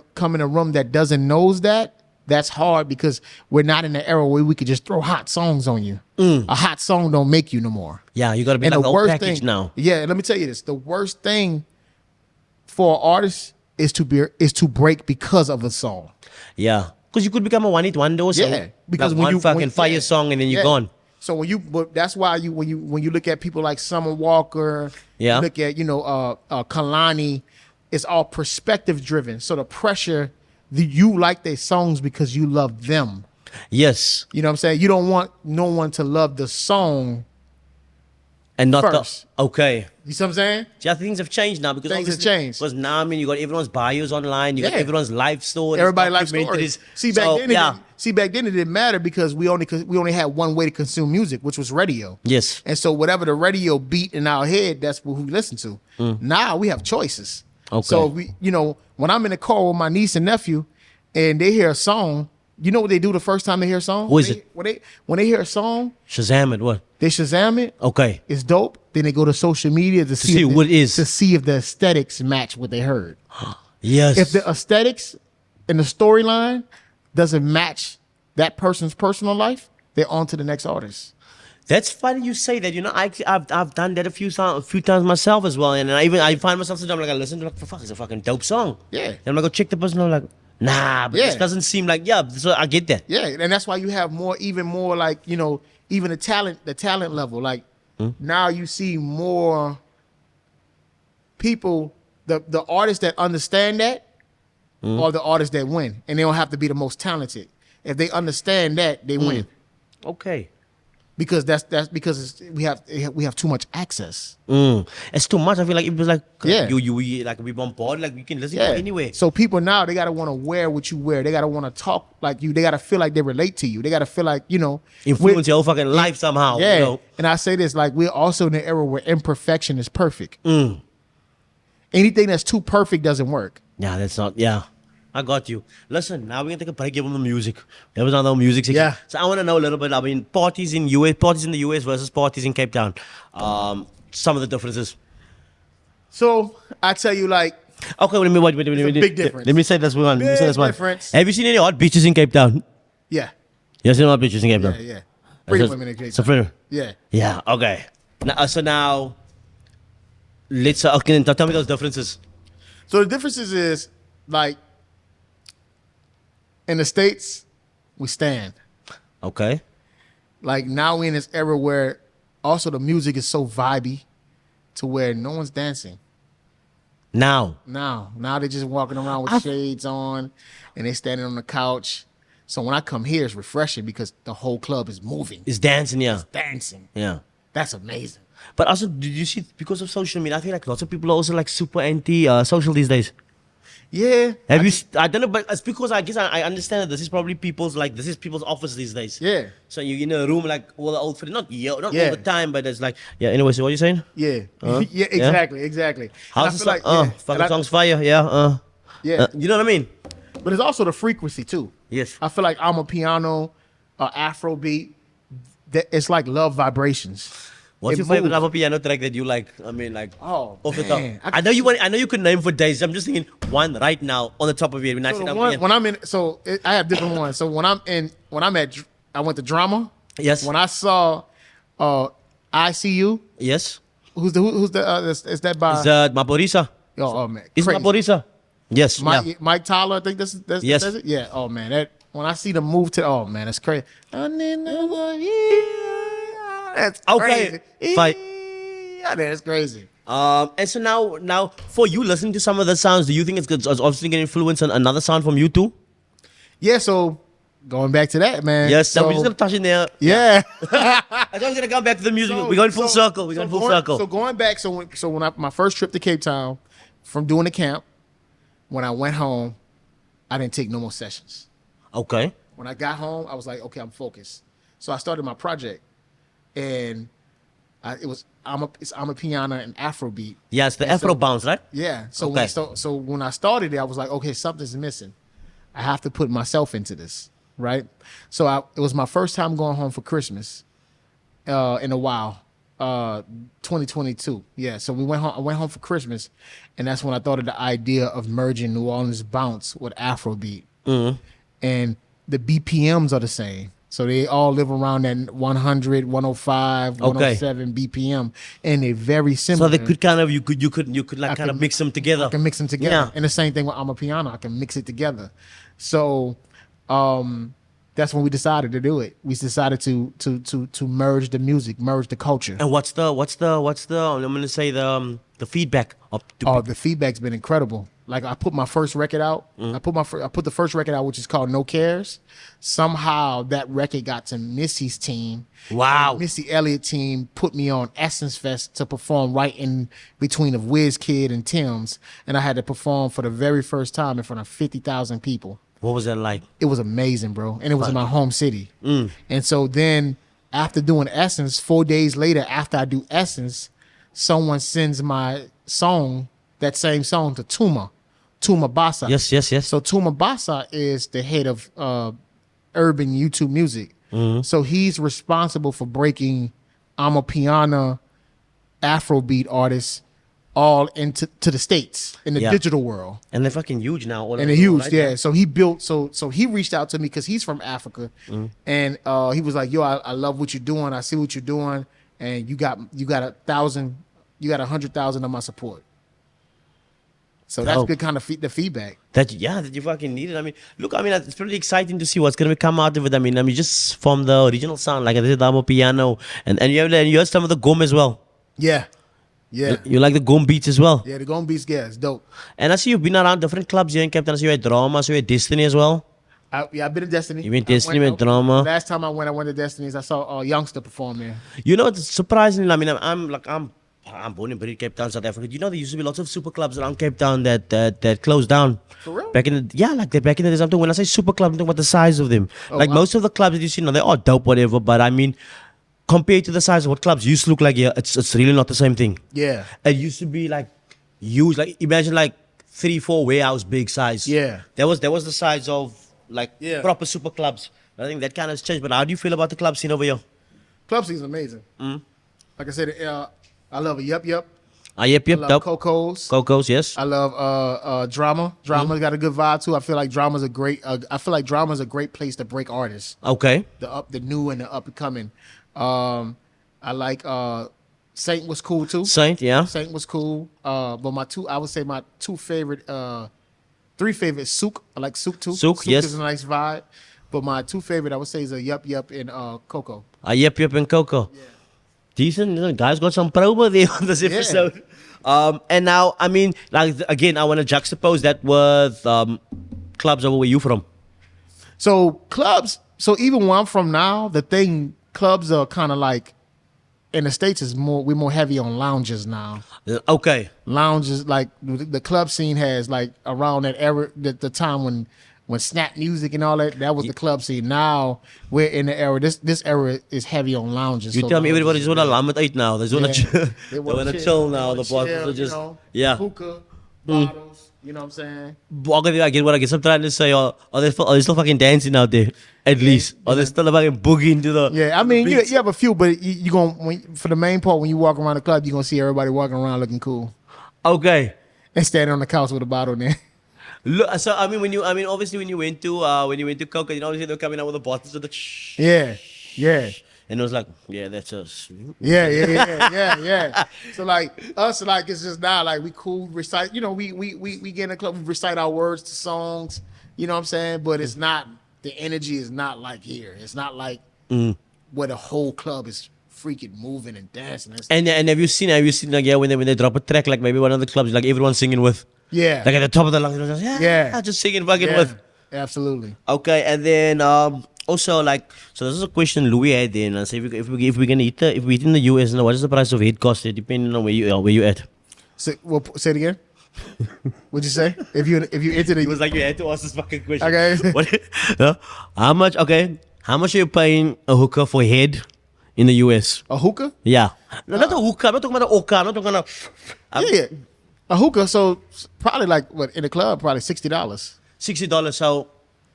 a room that doesn't knows that, that's hard because we're not in an era where we could just throw hot songs on you. A hot song don't make you no more. Yeah, you got to be And like the the whole worst package thing, now. yeah, let me tell you this: the worst thing for an artist is to break because of a song. Yeah. Because you could become a one-hit wonder or something. Yeah, because like when one you fucking fire song and then you're gone. So but that's why when you look at people like Summer Walker, Yeah. you look at Kalani, it's all perspective driven. So the pressure, you like their songs because you love them. Yes. You know what I'm saying? You don't want no one to love the song And not first. Okay. You see what I'm saying? Yeah, things have changed now because Things have obviously- changed. Because now, I mean, you got everyone's bios online, you got Yeah. everyone's life stories, Everybody likes documentaries. stories. See, back So, then, it didn't matter because we only had one way to consume music, which was radio. Yes. And so whatever the radio beat in our head, that's what we listen to. Now we have choices. Okay. So when I'm in the car with my niece and nephew, and they hear a song, you know what they do the first time they hear a song? What is it? When they hear a song, Shazam it, what? they Shazam it. Okay. It's dope. Then they go to social media to see if what it is. to see if the aesthetics match what they heard. Yes. If the aesthetics and the storyline doesn't match that person's personal life, they're on to the next artist. That's funny you say that. You know, I've done that a few times myself as well, and I find myself sometimes like I listen to fuck, it's a fucking dope song. Yeah. And I'm like, go check the person. I'm like, nah, but Yeah. this doesn't seem like So I get that. Yeah, and that's why you have even more like, even the talent level. Like now you see more people, the artists that understand that are the artists that win. And they don't have to be the most talented. If they understand that, they win. Okay. Because that's because we have too much access. It's too much. I feel like it was like Yeah. you like we bombarded, like we can listen to it anyway. So people now, they gotta want to wear what you wear. They gotta want to talk like you. They gotta feel like they relate to you. They gotta feel like Influence your whole fucking life somehow. Yeah. You know? And I say this, like, we're also in an era where imperfection is perfect. Anything that's too perfect doesn't work. Yeah, that's not. Yeah, I got you. Listen, now we're gonna take a break. Give them the music. There was another music section. Yeah. So I want to know a little bit. I mean, parties in the US versus parties in Cape Town. Some of the differences. So I tell you, like, Okay, wait. a big difference. Let me say this one. Big difference. Have you seen any hot beaches in Cape Town? yeah, You seen hot beaches in Cape Town? yeah. Pretty women in Cape So Town. Yeah. Yeah. Okay. Now, so now, let's okay. Now tell me those differences. So the differences is like in the States, we stand. Okay. Like now we in this era where also the music is so vibey to where no one's dancing. Now. Now they're just walking around with shades on and they standing on the couch. So when I come here, it's refreshing because the whole club is moving. It's dancing, yeah. It's dancing. Yeah. That's amazing. But also, did you see, because of social media, I feel like lots of people are also like super anti-social these days. Yeah. I don't know, but it's because I guess I understand that this is probably people's office these days. Yeah. So you're in a room like all the old friends, not Yeah. all the time, but it's like, yeah, anyway, so what are you saying? Yeah. Yeah, exactly. How's the song? Fucking song's fire, yeah. Yeah. You know what I mean? But it's also the frequency too. Yes. I feel like I'm a piano, Afrobeat. It's like love vibrations. What's It your favorite moves. piano track that you like? I mean, like, Oh, off the man. top. I know you could name for days. I'm just thinking one right now on the top of your head. I have different ones. So I went to drama. Yes. When I saw ICU, Yes. is that by? Is Maporisa? Oh man, Is crazy. Maporisa? Yes. Yeah. Mike Tyler, I think that's Yes. that's it? Yeah. Oh man, that when I see the move to that's crazy. That's Okay. crazy. Fight. Yeah, that's crazy. And so now for you listening to some of the sounds, do you think it's obviously going to influence another sound from you too? Yeah. So going back to that, man. Yes. So, So we're just gonna touch in there. yeah. I was gonna come back to the music. We're going full circle. We're going full circle. So going back, when my first trip to Cape Town, from doing the camp, when I went home, I didn't take no more sessions. Okay. When I got home, I was like, okay, I'm focused. So I started my project, and I'm a piano and Afrobeat. Yeah, it's the Afro bounce, right? Yeah. So Okay. when I started it, I was like, okay, something's missing. I have to put myself into this, right? So it was my first time going home for Christmas in a while, 2022. Yeah. So I went home for Christmas, and that's when I thought of the idea of merging New Orleans bounce with Afrobeat. Mm-hmm. And the BPMs are the same. So they all live around that 100, 105, 107 BPM, and they're very similar. So they could kind of you could like kind of mix them together. I can mix them together. Yeah. And the same thing with I'm a piano. I can mix it together. So that's when we decided to do it. We decided to merge the music, merge the culture. And what's the I'm gonna say the feedback of The feedback's been incredible. Like I put my first record out. I put the first record out, which is called No Cares. Somehow that record got to Missy's team. Wow. And Missy Elliott team put me on Essence Fest to perform right in between of WizKid and Tim's, and I had to perform for the very first time in front of 50,000 people. What was that like? It was amazing, bro, and it was in my home city. And so then after doing Essence, 4 days later, after I do Essence, someone sends my song, that same song, to Tuma Basa. Yes. So Tuma Basa is the head of urban YouTube music. So he's responsible for breaking I'm a Piano Afrobeat artists all into the States in the digital world. And they're fucking huge now. And they're huge, yeah. So he reached out to me because he's from Africa, and he was like, "Yo, I love what you're doing. I see what you're doing, and you got 100,000 of my support." So that's good kind of the feedback. That you fucking need it. I mean, look, it's pretty exciting to see what's gonna come out of it. I mean, just from the original sound, like I did Damo piano, and you heard some of the gom as well. Yeah. You like the gom beats as well. Yeah, the Gone Beats, yeah, it's dope. And I see you've been around different clubs here in Cape Town. I see you at Drama, I see you at Destiny as well. I've been to Destiny. You been to Destiny, with Drama. Last time I went to Destiny's. I saw a youngster perform there. You know, it's surprisingly. I mean, I'm born and bred in Cape Town, South Africa. You know, there used to be lots of super clubs around Cape Town that closed down. For real? Back in the days. I'm talking, when I say super club, I'm talking about the size of them. Wow. Most of the clubs that you see now, they are dope, whatever. But I mean, compared to the size of what clubs used to look like, it's really not the same thing. Yeah. It used to be like huge. Like imagine like 3-4 warehouse big size. Yeah. There was the size of like Yeah. proper super clubs. I think that kind of has changed. But how do you feel about the club scene over here? Club scene is amazing. Like I said, I love it. Yup. Yep, I love dope. Coco's. Coco's, yes. I love Drama. Drama's got a good vibe too. I feel like Drama's a great. I feel like Drama's a great place to break artists. Okay. The new and the up and coming. I like Saint was cool too. Saint, yeah. Saint was cool. But I would say my three favorites. Souk. I like Souk too. Souk, yes. is a nice vibe. But my two favorite, I would say, is a Yup Yup and Coco. Yep, and Coco. Yeah. Decent. The guys got some promo there on this episode. And now, I mean, like again, I want to juxtapose that with clubs over where you from. So clubs. So even where I'm from now, clubs are kind of like in the States we're more heavy on lounges now. Okay. Lounges, like the club scene has like around that era, the time when snap music and all that was the club scene. Now we're in the era. This era is heavy on lounges. You so tell me lounges everybody's want to lam it out now. They want to chill now. The bottles are just hookah, bottles. You know what I'm saying? I get what I guess I'm trying to say. Are they still fucking dancing out there? At least. Are they still fucking boogie into the? Yeah, I mean you have a few, but you for the main part when you walk around the club, you're gonna see everybody walking around looking cool. Okay. And standing on the couch with a bottle in there. Look, so I mean, obviously when you went to Coca, you know, obviously they're coming out with the bottles of the. Yeah. And it was like, yeah, that's us. Yeah. So like us, like it's just now like we cool recite. You know, we get in the club, we recite our words to songs. You know what I'm saying? But it's not, the energy is not like here. It's not like where the whole club is freaking moving and dancing. And have you seen like when they drop a track, like maybe one of the clubs, like everyone's singing with. Yeah. Like at the top of the lungs, just singing fucking with. Absolutely. Okay, and then also like, so this is a question Louis had then. So if we're gonna eat in the US, now what is the price of head cost depending on where you at? Say it again. What'd you say? If you enter the, It was like you had to ask this fucking question. Okay. What? How much? Okay, how much are you paying a hooker for head in the US? A hookah? Yeah, no, not a hookah. I'm not talking about an oka. I'm not talking about. Yeah. A hookah, so probably like what in the club, probably $60. $60. So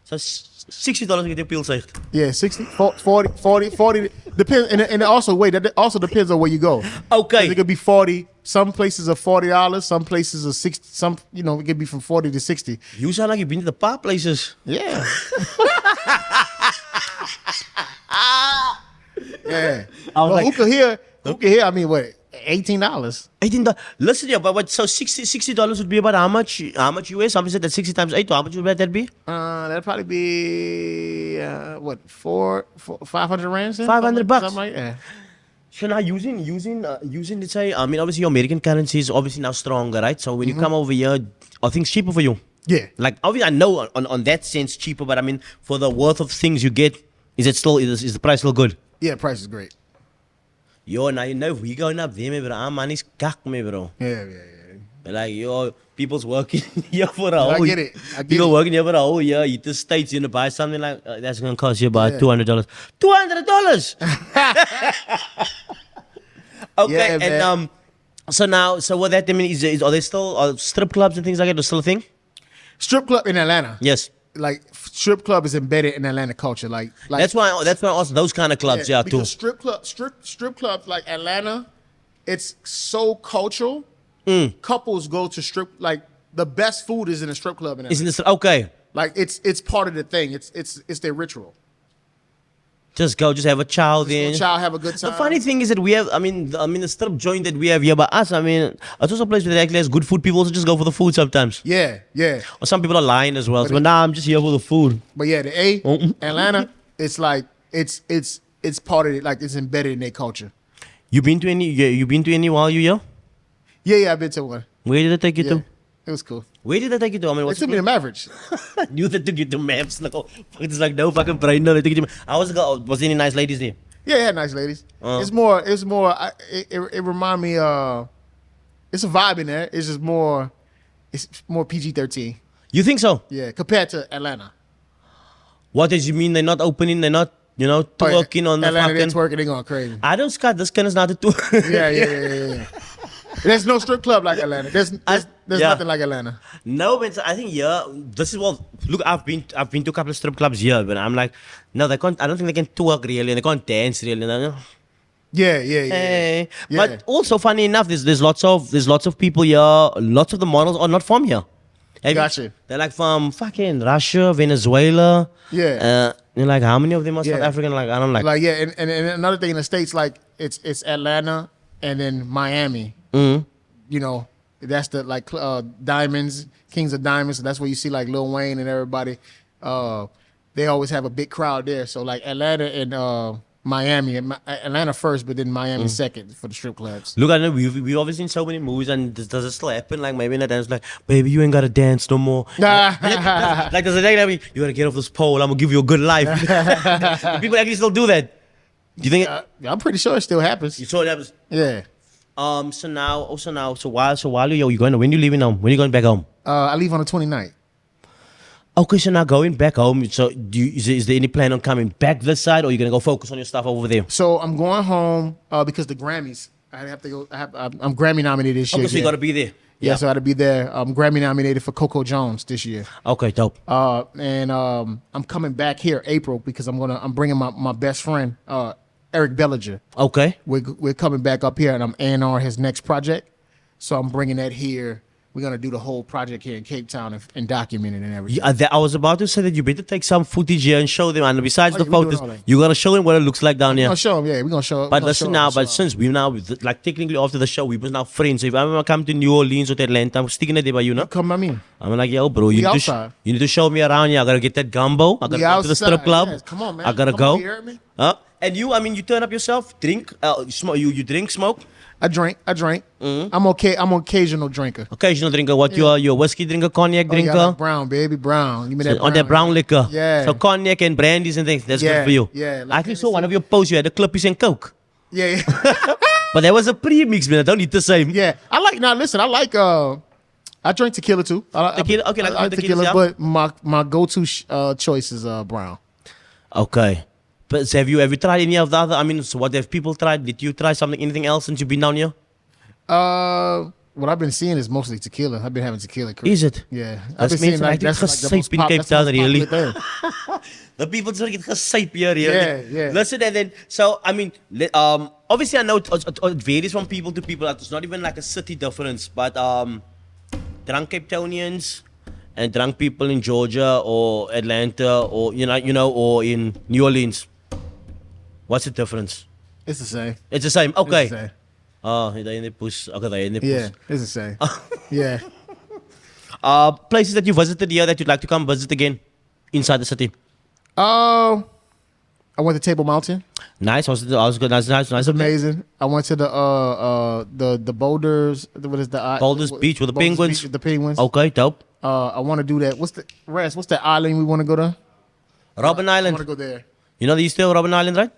$60 get your pills out. Yeah, 60, 40 depends, and also that also depends on where you go. Okay, it could be 40. Some places are $40. Some places are 60. Some it could be from 40 to 60. You sound like you've been to the bar places. Yeah. Yeah. I was like, hookah here. I mean, what? $18. $18. Listen here, but what? So $60 would be about how much? How much US? Somebody said that 60 times 8. How much would that be? That'd probably be what? 500 rands. $500. Something like that. So now using let's say, I mean, obviously your American currency is obviously now stronger, right? So when you come over here, are things cheaper for you? Yeah. Like obviously I know on that sense cheaper, but I mean for the worth of things you get, is the price still good? Yeah, price is great. Yo, now you know we going up there, bro. Our money's cack, me, bro. Yeah. Like, yo, people's working here for a whole I get it. People working here for a whole year. You to States, you know, buy something like that's gonna cost you about $200. $200. Okay, Yeah, and so what that mean is are there still strip clubs and things like that? Are still a thing? Strip club in Atlanta. Yes. Like strip club is embedded in Atlanta culture. Like that's why I asked those kind of clubs, too. Because strip clubs like Atlanta, it's so cultural. Couples go to strip, like the best food is in a strip club in Atlanta. Okay. Like it's part of the thing. It's their ritual. Just go, just have a child then. Have a good time. The funny thing is that we have, I mean, the strip joint that we have here by us, I mean, it's also a place where they actually has good food. People also just go for the food sometimes. Yeah. Or some people are lying as well. But nah, I'm just here for the food. But yeah, Atlanta, it's like it's part of it. Like it's embedded in their culture. You been to any while you here? Yeah, I've been to one. Where did they take you to? It was cool. Where did they take you to? I mean, They took me to Mavericks. Knew they took you to Maps. Like, it's like no fucking brain. No, they took you to. Was there any nice ladies there? Yeah, it had nice ladies. It's more. It remind me. It's a vibe in there. It's just more. It's more PG-13. You think so? Yeah, compared to Atlanta. What does you mean? They're not opening. They're not. Twerking on the Atlanta, fucking. They're twerking. They going crazy. I don't, Scott. This kind is not a tour. Yeah. There's no strip club like Atlanta. There's nothing like Atlanta. No, but I think this is look, I've been to a couple of strip clubs here, but I'm like, no, they can't. I don't think they can twerk really, and they can't dance really. No. Hey. Yeah. But also, funny enough, there's lots of people here. Lots of the models are not from here. Gotcha. They're like from fucking Russia, Venezuela. Yeah. You're like, how many of them are South Yeah. African? Like, I don't like. Like, yeah, and another thing in the States, like it's Atlanta and then Miami. Mm-hmm. You know, that's the like Diamonds, Kings of Diamonds. So that's where you see like Lil Wayne and everybody. They always have a big crowd there. So like Atlanta and Miami, Atlanta first, but then Miami second for the strip clubs. Look, I know we've obviously seen so many movies, and does it still happen? Like maybe in a dance, like, baby, you ain't gotta dance no more. Like there's a day like, you gotta get off this pole. I'm gonna give you a good life. People actually still do that. Do you think? I'm pretty sure it still happens. You saw that? Yeah. So while you going, when you leaving home? When you going back home? I leave on the 29th. Okay, so now going back home. So is there any plan on coming back this side, or you gonna go focus on your stuff over there? So I'm going home because the Grammys. I have to go. I'm Grammy nominated this year. Okay, so you gotta be there. Yeah, so I had to be there. I'm Grammy nominated for Coco Jones this year. Okay, dope. And I'm coming back here April because I'm bringing my best friend Eric Bellinger. Okay. We're coming back up here, and I'm A&R his next project. So I'm bringing that here. We're gonna do the whole project here in Cape Town and document it and everything. Yeah, I was about to say that you better take some footage here and show them. And besides the yeah, we doing photos, all that. you gotta show them what it looks like down We're here. gonna show him. Yeah, we're gonna show. But listen now, but since we now like technically after the show, we was now friends. So if I ever come to New Orleans or to Atlanta, I'm sticking it there by you, know. come by me. I'm like, yo, bro, you outside. you need to show me around here. I gotta get that gumbo. I gotta go to the strip club. Yes. Come on, man. I gotta Come go. on, you heard me? And you, I mean, you turn up yourself, drink, smoke. You drink, smoke. I drink. Mm-hmm. I'm okay. I'm an occasional drinker. Occasional drinker. What you are? You a whiskey drinker, cognac Oh, yeah, drinker? I like brown, baby, brown. Give me that On that brown liquor. Yeah. So cognac and brandies and things. That's good for you. Yeah. I actually saw one of your posts. You had the Clippies and Coke. Yeah. But that was a pre-mix, man. I don't eat the same. Yeah. I like. Now listen. I like. I drink tequila too. Tequila? Okay, like I like tequila, tequila, yeah. but my go-to choice is brown. Okay. But so have you tried any of the other? I mean, so what have people tried? Did you try something, anything else since you've been down here? What I've been seeing is mostly tequila. I've been having tequila. Is it? Yeah. That's I've been seeing like that's like the most in Cape that's the Town, most really. popular thing. The people just get gesype here. Yeah. Listen, and then, so, I mean, obviously I know it varies from people to people. It's not even like a city difference, but drunk Cape Townians and drunk people in Georgia or Atlanta or, or in New Orleans. What's the difference? It's the same. It's the same. Okay. It's the same. Oh, they're in the push. Okay, they're in the push. Yeah, it's the same. Yeah. Places that you visited here that you'd like to come visit again inside the city. I went to Table Mountain. Nice. I was good. Nice. Amazing. I went to the Boulders. What is the Boulders Beach with the Boulders penguins. Beach with the penguins. Okay, dope. I want to do that. What's the island we want to go to? Robben I Island. want to go there. You know you still Robben Island, right?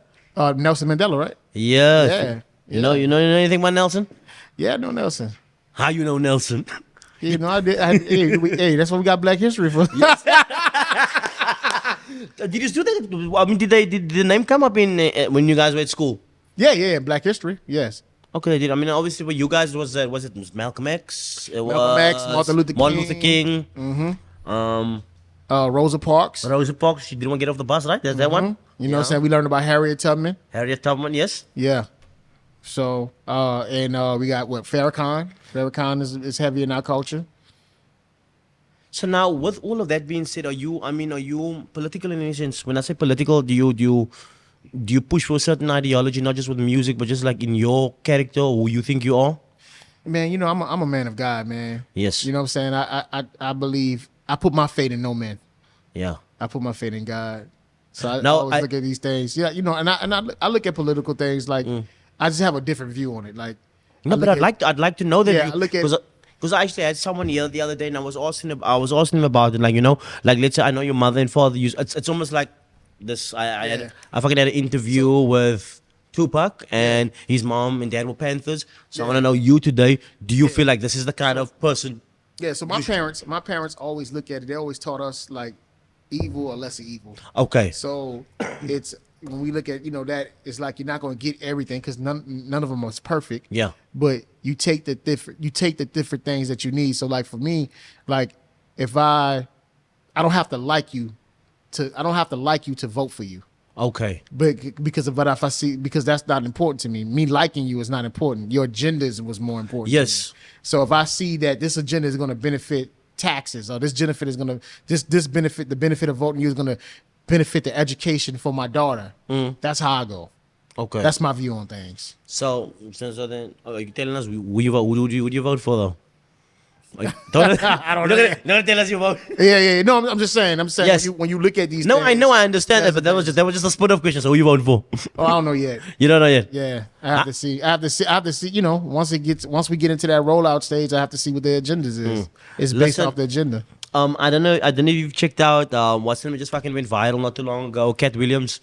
Nelson Mandela, right? Yes. Yeah. You know anything about Nelson? Yeah, I know Nelson. How you know Nelson? You know, I did. Hey, that's what we got Black History for. Did you do that? I mean, did the name come up in when you guys were at school? Yeah, Black History. Yes. Okay, they did. I mean, obviously, for you guys, was it Malcolm X? It Malcolm X, was Martin Luther King. Mm-hmm. Rosa Parks. Rosa Parks. She didn't want to get off the bus, right? That's that one. You know what I'm saying? We learned about Harriet Tubman. Harriet Tubman, yes. Yeah. So, and we got Farrakhan. Farrakhan is heavy in our culture. So now, with all of that being said, are you political in any sense? When I say political, do you push for a certain ideology, not just with music, but just like in your character, who you think you are? Man, you know, I'm a man of God, man. Yes. You know what I'm saying? I believe, I put my faith in no man. Yeah. I put my faith in God. So I Now, always look at these things. Yeah, you know, and I look at political things like I just have a different view on it. Like, no, but I'd like to know that. Yeah, I look at. Because I actually had someone here the other day, and I was asking him about it. Like, like let's say I know your mother and father use. It's almost like this. I fucking had an interview with Tupac, and his mom and dad were Panthers. So I want to know you today. Do you feel like this is the kind of person? Yeah. So my parents always look at it. They always taught us like evil or lesser evil. Okay. So it's when we look at that, it's like you're not going to get everything because none of them is perfect. Yeah. But you take the different things that you need. So like for me, like if I don't have to like you to vote for you. Okay. But if I see, because that's not important to me. Me liking you is not important. Your agenda was more important. Yes. To me. So if I see that this agenda is going to benefit taxes, or this benefit is going to this benefit, the benefit of voting you is going to benefit the education for my daughter. That's how I go. Okay. That's my view on things. So then, are you telling us who would you vote for though? Like, don't, I don't know. You're not gonna tell us you vote. Yeah. No, I'm just saying. Yes. When you look at these. No, things, I know, I understand that, but that was just a split of questions. So who you vote for? Oh, I don't know yet. You don't know yet. Yeah, I have to see. I have to see. You know, once we get into that rollout stage, I have to see what the agendas is. It's based off the agenda. I don't know if you've checked out what's the name just fucking went viral not too long ago. Cat Williams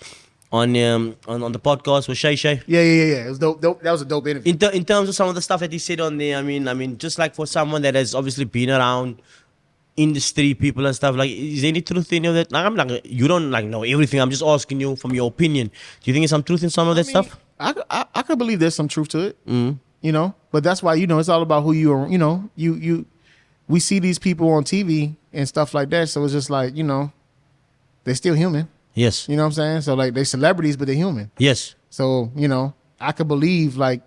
on the podcast with Shay Shay. Yeah. It was dope. That was a dope interview. In terms of some of the stuff that he said on there, I mean, just like for someone that has obviously been around industry people and stuff, like, is there any truth in that? Like, I'm like, you don't like know everything. I'm just asking you from your opinion. Do you think there's some truth in some of that stuff? I could believe there's some truth to it. You know, but that's why, you know, it's all about who you are. You know, we see these people on TV and stuff like that, so it's just like, you know, they're still human. Yes. You know what I'm saying? So like, they're celebrities, but they're human. Yes. So, you know, I could believe like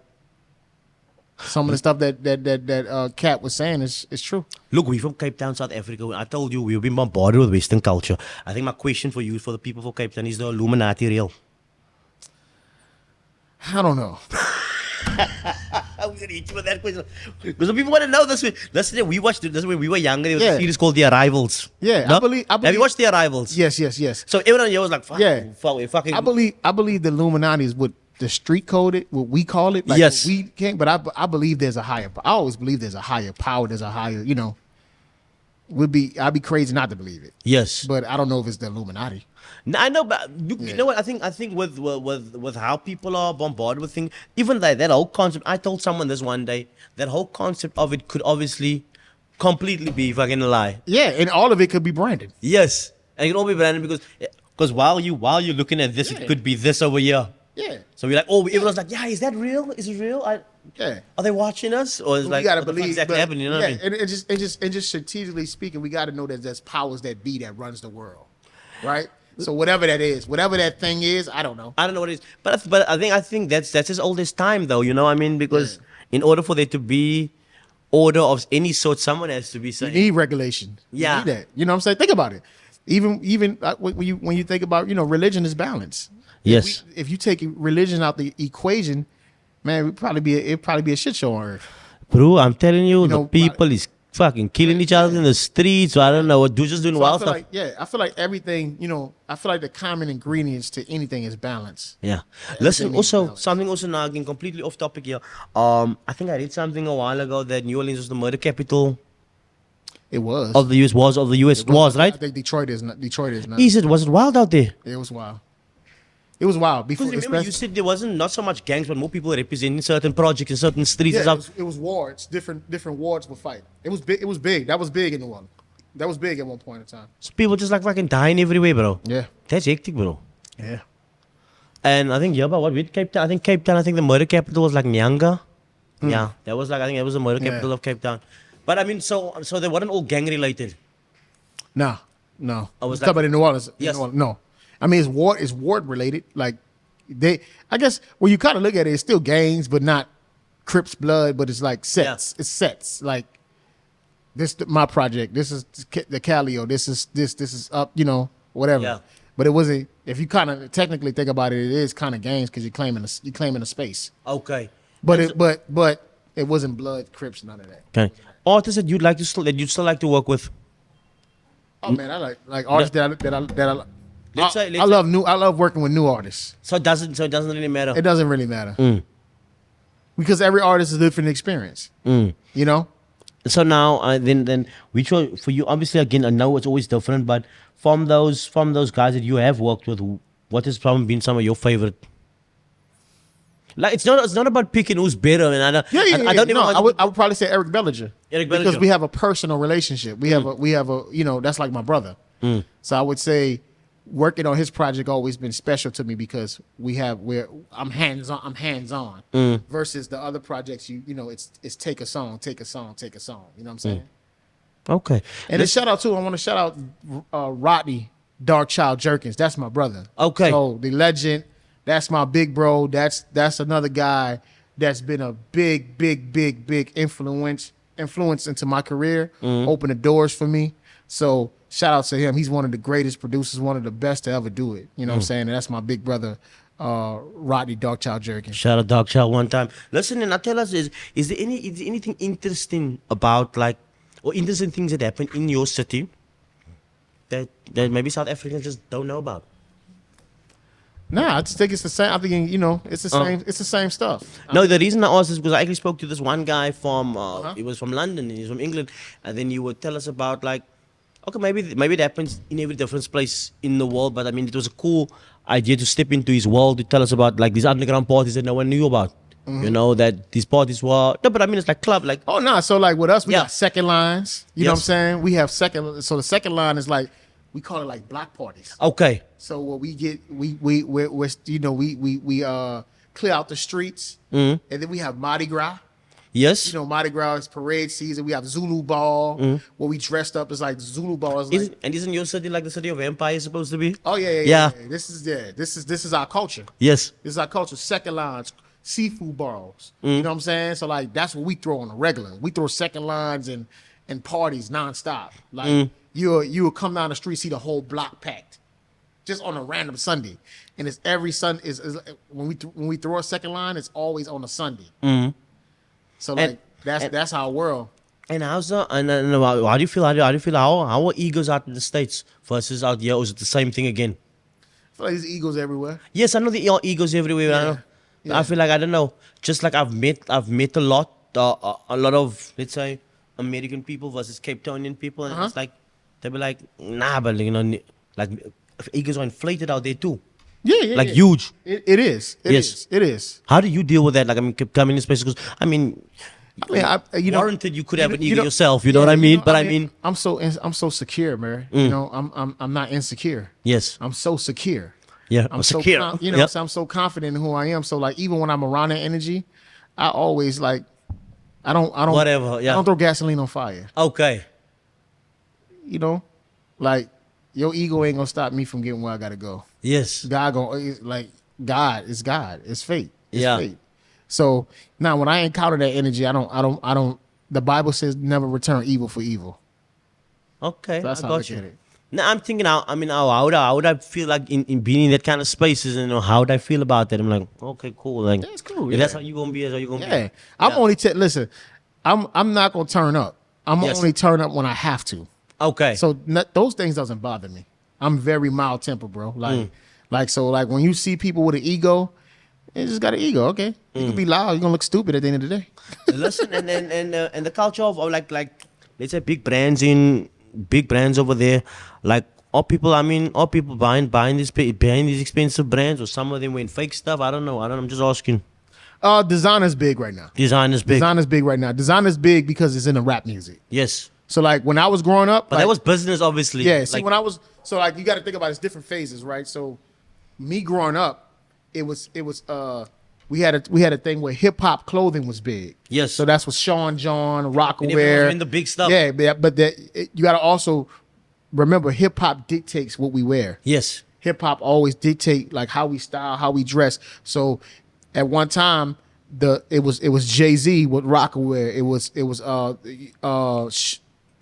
some of the stuff that Cat was saying is true. Look, we're from Cape Town, South Africa. I told you we've been bombarded with Western culture. I think my question for you, for the people for Cape Town, is the Illuminati real? I don't know. I'm gonna hit you with that question because the people want to know this. Listen, we watched this when we were younger. There was a series called The Arrivals. Yeah, no? I believe. Have you watched The Arrivals? Yes. So everyone here was like, fuck, fucking. I believe the Illuminati is what the street coded, what we call it. Like, yes. We can't, but I believe there's a higher. I always believe there's a higher power. There's a higher. You know, I'd be crazy not to believe it. Yes. But I don't know if it's the Illuminati. No, I know, but you know what? I think with how people are bombarded with things, even that whole concept. I told someone this one day. That whole concept of it could obviously completely be fucking a lie. Yeah, and all of it could be branded. Yes, and it can all be branded because while you're looking at this, it could be this over here. Yeah. So we're like, everyone's like, yeah, is that real? Is it real? Yeah. Are they watching us? Or is like, gotta what the believe fuck's exactly happening? You know what I mean? And just strategically speaking, we got to know that there's powers that be that runs the world, right? So whatever that is, whatever that thing is, I don't know. I don't know what it is, but I think that's as old as time, though. You know what I mean? Because in order for there to be order of any sort, someone has to be saying. You need regulation. Yeah. You need that. You know what I'm saying? Think about it. Even when you think about, you know, religion is balance. Yes. If you take religion out the equation, man, it'd probably be a shit show on earth. Bro, I'm telling you, the know, people is fucking killing each other in the streets. So I don't know, just doing wild stuff. I feel like everything, you know, I feel like the common ingredients to anything is balance. Yeah. Listen, also something also now again completely off topic here. I think I read something a while ago that New Orleans was the murder capital. It was of the U.S. was right. I think Detroit is not. Was it wild out there? It was wild. It was wild. Before, remember, you said there wasn't not so much gangs, but more people representing certain projects in certain streets. Yeah, it was wards. Different wards would fight. It was big. It was big. That was big in New Orleans. That was big at one point in time. So people just like fucking dying everywhere, bro. Yeah, that's hectic, bro. Yeah. Cape Town? I think Cape Town. I think the murder capital was like Nyanga. Yeah, that was like, I think that was the murder capital of Cape Town. But I mean, so they weren't all gang related. No. I was talking about in New Orleans. Yes. New Orleans. No. I mean, it's ward related. Like I guess when you kind of look at it, it's still gangs, but not Crips blood. But it's like sets. Yeah. It's sets. Like this, my project. This is the Calio. This is up. You know, whatever. Yeah. But it wasn't. If you kind of technically think about it, it is kind of gangs because you're claiming a space. Okay. But it wasn't blood, Crips, none of that. Okay. Artists that you'd still like to work with. Oh man, I like artists that I love working with new artists. So it doesn't really matter. It doesn't really matter. Because every artist is a different experience. You know? So now then which one for you, obviously again I know it's always different, but from those guys that you have worked with, what has probably been some of your favorite? Like it's not about picking who's better, and I would probably say Eric Bellinger. Because we have a personal relationship. We have a you know, that's like my brother. So I would say working on his project always been special to me because I'm hands on versus the other projects you know it's take a song, you know what I'm saying? Okay. And I want to shout out Rodney Darkchild Jerkins. That's my brother. Okay. So the legend, that's my big bro. That's another guy that's been a big influence into my career, open the doors for me. So shout out to him. He's one of the greatest producers, one of the best to ever do it. You know what I'm saying? And that's my big brother, Rodney Darkchild Jerkins. Shout out Darkchild one time. Listen, and now tell us, is there anything interesting about or interesting things that happen in your city that maybe South Africans just don't know about? Nah, I just think it's the same. I think it's the same. It's the same stuff. No, the reason I asked is because I actually spoke to this one guy from he was from London and he's from England, and then you would tell us about okay, maybe it happens in every different place in the world, but I mean it was a cool idea to step into his world to tell us about these underground parties that no one knew about. You know, that these parties were but I mean it's like club So with us we got second lines. You know what I'm saying? We have so the second line is we call it block parties. Okay. So what we get, we clear out the streets, and then we have Mardi Gras. Yes. Mardi Gras is parade season. We have Zulu Ball, where we dressed up as Zulu Ball and isn't your city like the city of empire supposed to be? Oh yeah. This is our culture. Yes. This is our culture. Second lines, seafood balls. You know what I'm saying? So that's what we throw on the regular. We throw second lines and parties nonstop. You will come down the street, see the whole block packed, just on a random Sunday, and it's every Sunday. Is when we throw a second line, it's always on a Sunday. So that's our world. And how do you feel? How do you feel? How are egos out in the States versus out here? Or is it the same thing again? I feel like there's egos everywhere. Yes, I know there are egos everywhere. Yeah. Yeah. I feel like I don't know. Just I've met a lot of, let's say, American people versus Cape Townian people, and it's they'll be like, nah, but egos are inflated out there too. Yeah. Huge. It is. It is. How do you deal with that? Coming in space because warranted you could have an ego yourself. You know what I mean? But I mean, I'm so secure, man. I'm not insecure. Yes. I'm so secure. Yeah, I'm secure. So, so I'm so confident in who I am. So even when I'm around that energy, I always I don't whatever. Yeah. I don't throw gasoline on fire. Okay. Your ego ain't gonna stop me from getting where I gotta go. Yes. God is God. It's fate. It's fate. So now when I encounter that energy, I don't. The Bible says never return evil for evil. Okay, so that's I how I got look you. at it. Now I'm thinking, how would I feel in being in that kind of spaces, and how would I feel about that? I'm like, okay, cool. That's cool. If that's how you gonna be, that's how you gonna be. Yeah, I'm only listen. I'm not gonna turn up. I'm only turn up when I have to. Okay. So those things doesn't bother me. I'm very mild tempered, bro. When you see people with an ego, they just got an ego. Okay, you can be loud. You're gonna look stupid at the end of the day. Listen, and the culture of let's say big brands over there, are people buying these expensive brands, or some of them wearing fake stuff? I don't know. I'm just asking. Designer's big right now. Designer's big right now. Designer's big because it's in the rap music. Yes. So when I was growing up, but that was business, obviously. Yeah. See, when I was you got to think about it's different phases, right? So, me growing up, it was we had a thing where hip hop clothing was big. Yes. So that's what Sean John, Rockaware, in the big stuff. Yeah, but you got to also remember hip hop dictates what we wear. Yes. Hip hop always dictate how we style, how we dress. So, at one time, it was Jay-Z with Rockaware. It was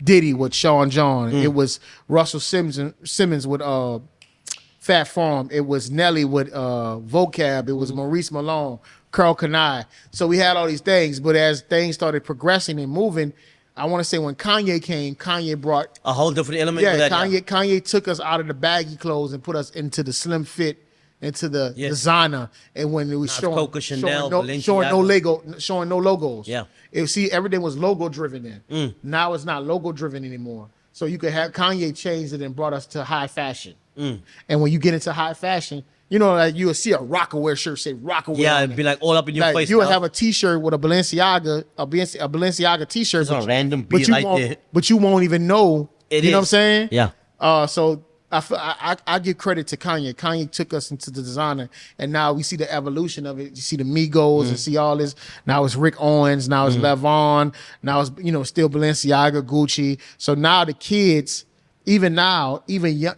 Diddy with Sean John. It was Russell Simmons with Fat Farm. It was Nelly with Vocab. It was Maurice Malone, Karl Kani. So we had all these things, but as things started progressing and moving, I want to say when Kanye came, Kanye brought a whole different element. Yeah, to that, Kanye took us out of the baggy clothes and put us into the slim fit, into the designer. And when it was showing no logos. Yeah. Everything was logo driven then. Now it's not logo driven anymore. So you could have Kanye changed it and brought us to high fashion. And when you get into high fashion, you'll see a Rockaware shirt say Rockaware. Yeah, it'd be all up in your face. You would have a T-shirt with a Balenciaga T-shirt. It's a random beat there. But you won't even know. You know what I'm saying? Yeah. So I give credit to Kanye. Kanye took us into the designer, and now we see the evolution of it. You see the Migos and see all this. Now it's Rick Owens. Now it's Levon. Now it's still Balenciaga, Gucci. So now the kids, even young,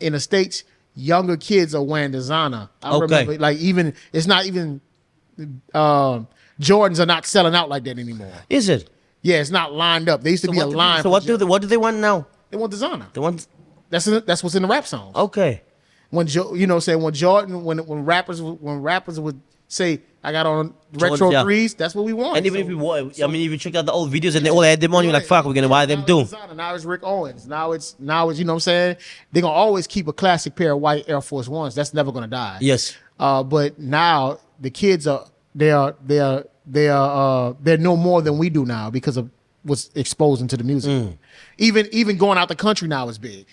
in the States, younger kids are wearing designer. I Okay. remember, like, even it's not even Jordans are not selling out like that anymore. Is it? Yeah, it's not lined up. There used to be a line. So what do they want now? They want designer. They want. That's what's in the rap songs. Okay. When when Jordan, when rappers would say, I got on retro Yeah. threes, that's what we want. And even if I mean, if you check out the old videos and they all had them on, you're like, fuck, we're gonna buy them now too. it's designer. Now it's Rick Owens. Now it's you know what I'm saying? They're gonna always keep a classic pair of white Air Force Ones. That's never gonna die. Yes. But now the kids they're no more than we do now because of what's exposed into the music. Even going out the country now is big.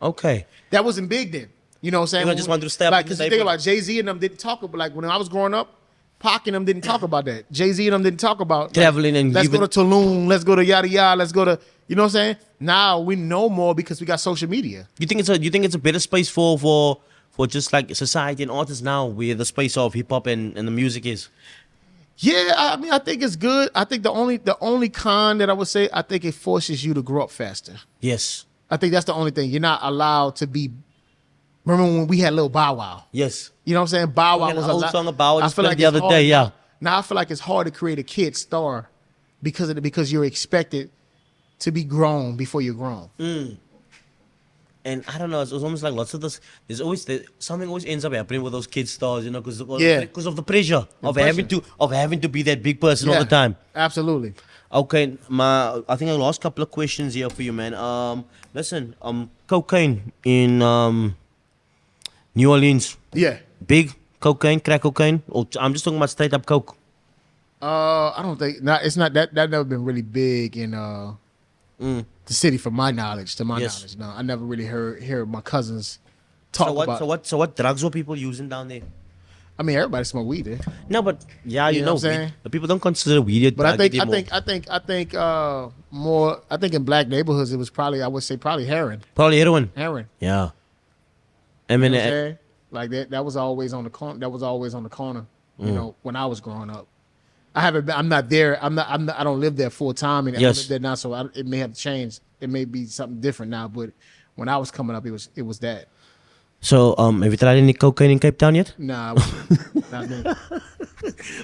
Okay. That wasn't big then. You know what I'm saying? You just wanted to step like, in the because you same think way. about Jay-Z and them didn't talk about, like, when I was growing up, Pac and them didn't talk about that. Jay-Z and them didn't talk about like, Traveling and let's even- go to Tulum, let's go to yada yada, let's go to, you know what I'm saying? Now we know more because we got social media. You think it's a better space for just like society and artists now, where the space of hip hop and the music is? Yeah, I mean, I think it's good. I think the only con that I would say, I think it forces you to grow up faster. Yes. I think that's the only thing. You're not allowed to be. Remember when we had Lil Bow Wow? Yes. You know what I'm saying? Bow Wow We had was an a old lot. song about it I just feel played like the it's other hard day, yeah. Now I feel like it's hard to create a kid star because you're expected to be grown before you're grown. And I don't know, it's almost like lots of this. Something always ends up happening with those kid stars, you know, because Yeah. of the pressure of pressure. having to be that big person all the time. Absolutely. Okay, I think the last couple of questions here for you, man. Listen, cocaine in New Orleans, Yeah. big cocaine, crack cocaine, or I'm just talking about straight up coke. I don't think it's not that never been really big in the city from my knowledge. To my Yes. knowledge, no, I never really heard my cousins talk about. So what drugs were people using down there? I mean, everybody smoke weed there. No, but yeah, you know know, what I'm saying? but people don't consider weed a But I drug think anymore. more. I think in black neighborhoods it was probably, I would say, probably heroin. Probably heroin. Heroin. Yeah. I mean, You know what I'm saying? Like that was always on the corner. That was always on the corner. You know, when I was growing up. I haven't been, I'm not there. I'm not. I don't live there full time, and I don't Yes. live there now. So it may have changed. It may be something different now. But when I was coming up, it was that. so have you tried any cocaine in Cape Town yet? Nah, not me.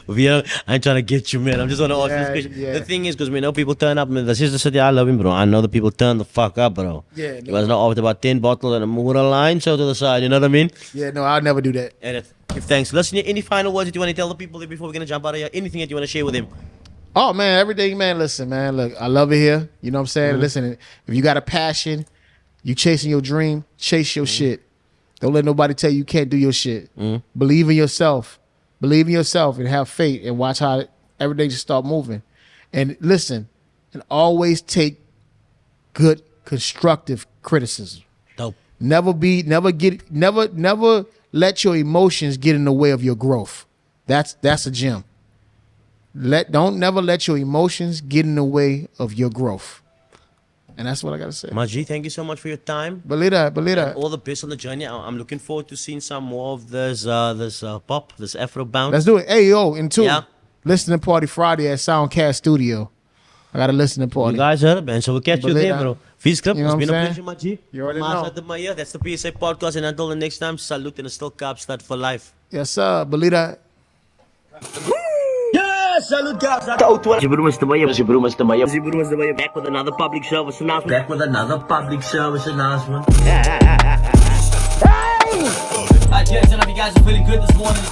Yeah, I ain't trying to get you, man. I'm just want to ask this question. Yeah. The thing is, because we know people turn up, man. This is the city I love him, bro. I know the people turn the fuck up, bro. Yeah, It was not after about 10 bottles and a motor line, so to the side, you know what I mean? Yeah, no, I'll never do that. And give thanks. Listen, any final words that you want to tell the people there before we're going to jump out of here? Anything that you want to share with them? Oh man, everything, man. Listen, man. Look, I love it here. You know what I'm saying? Listen, if you got a passion, you chasing your dream, chase your shit. Don't let nobody tell you can't do your shit. Believe in yourself. Believe in yourself and have faith and watch how everything just start moving. And listen, and always take good, constructive criticism. Dope. Never let your emotions get in the way of your growth. That's a gem. Don't never let your emotions get in the way of your growth. And that's what I gotta say. Maji, thank you so much for your time. Believe that. All the best on the journey. I'm looking forward to seeing some more of this pop, this Afro bounce. Let's do it. Hey, yo, and two, Yeah. listening party Friday at Soundcast Studio. I got a listening You party. guys heard it, man. So we'll catch you Believe there, that. bro. Peace, Club. You know It's what been a I'm pleasure, Maji. You already know. The Meyer. That's the PSA podcast. And until the next time, salute and still Kaapstad for life. Yes, sir. Believe that. Yes, salute Kaapstad. Mr. Meyer. Back with another public service announcement. Alright, gents, I hope you guys are feeling good this morning.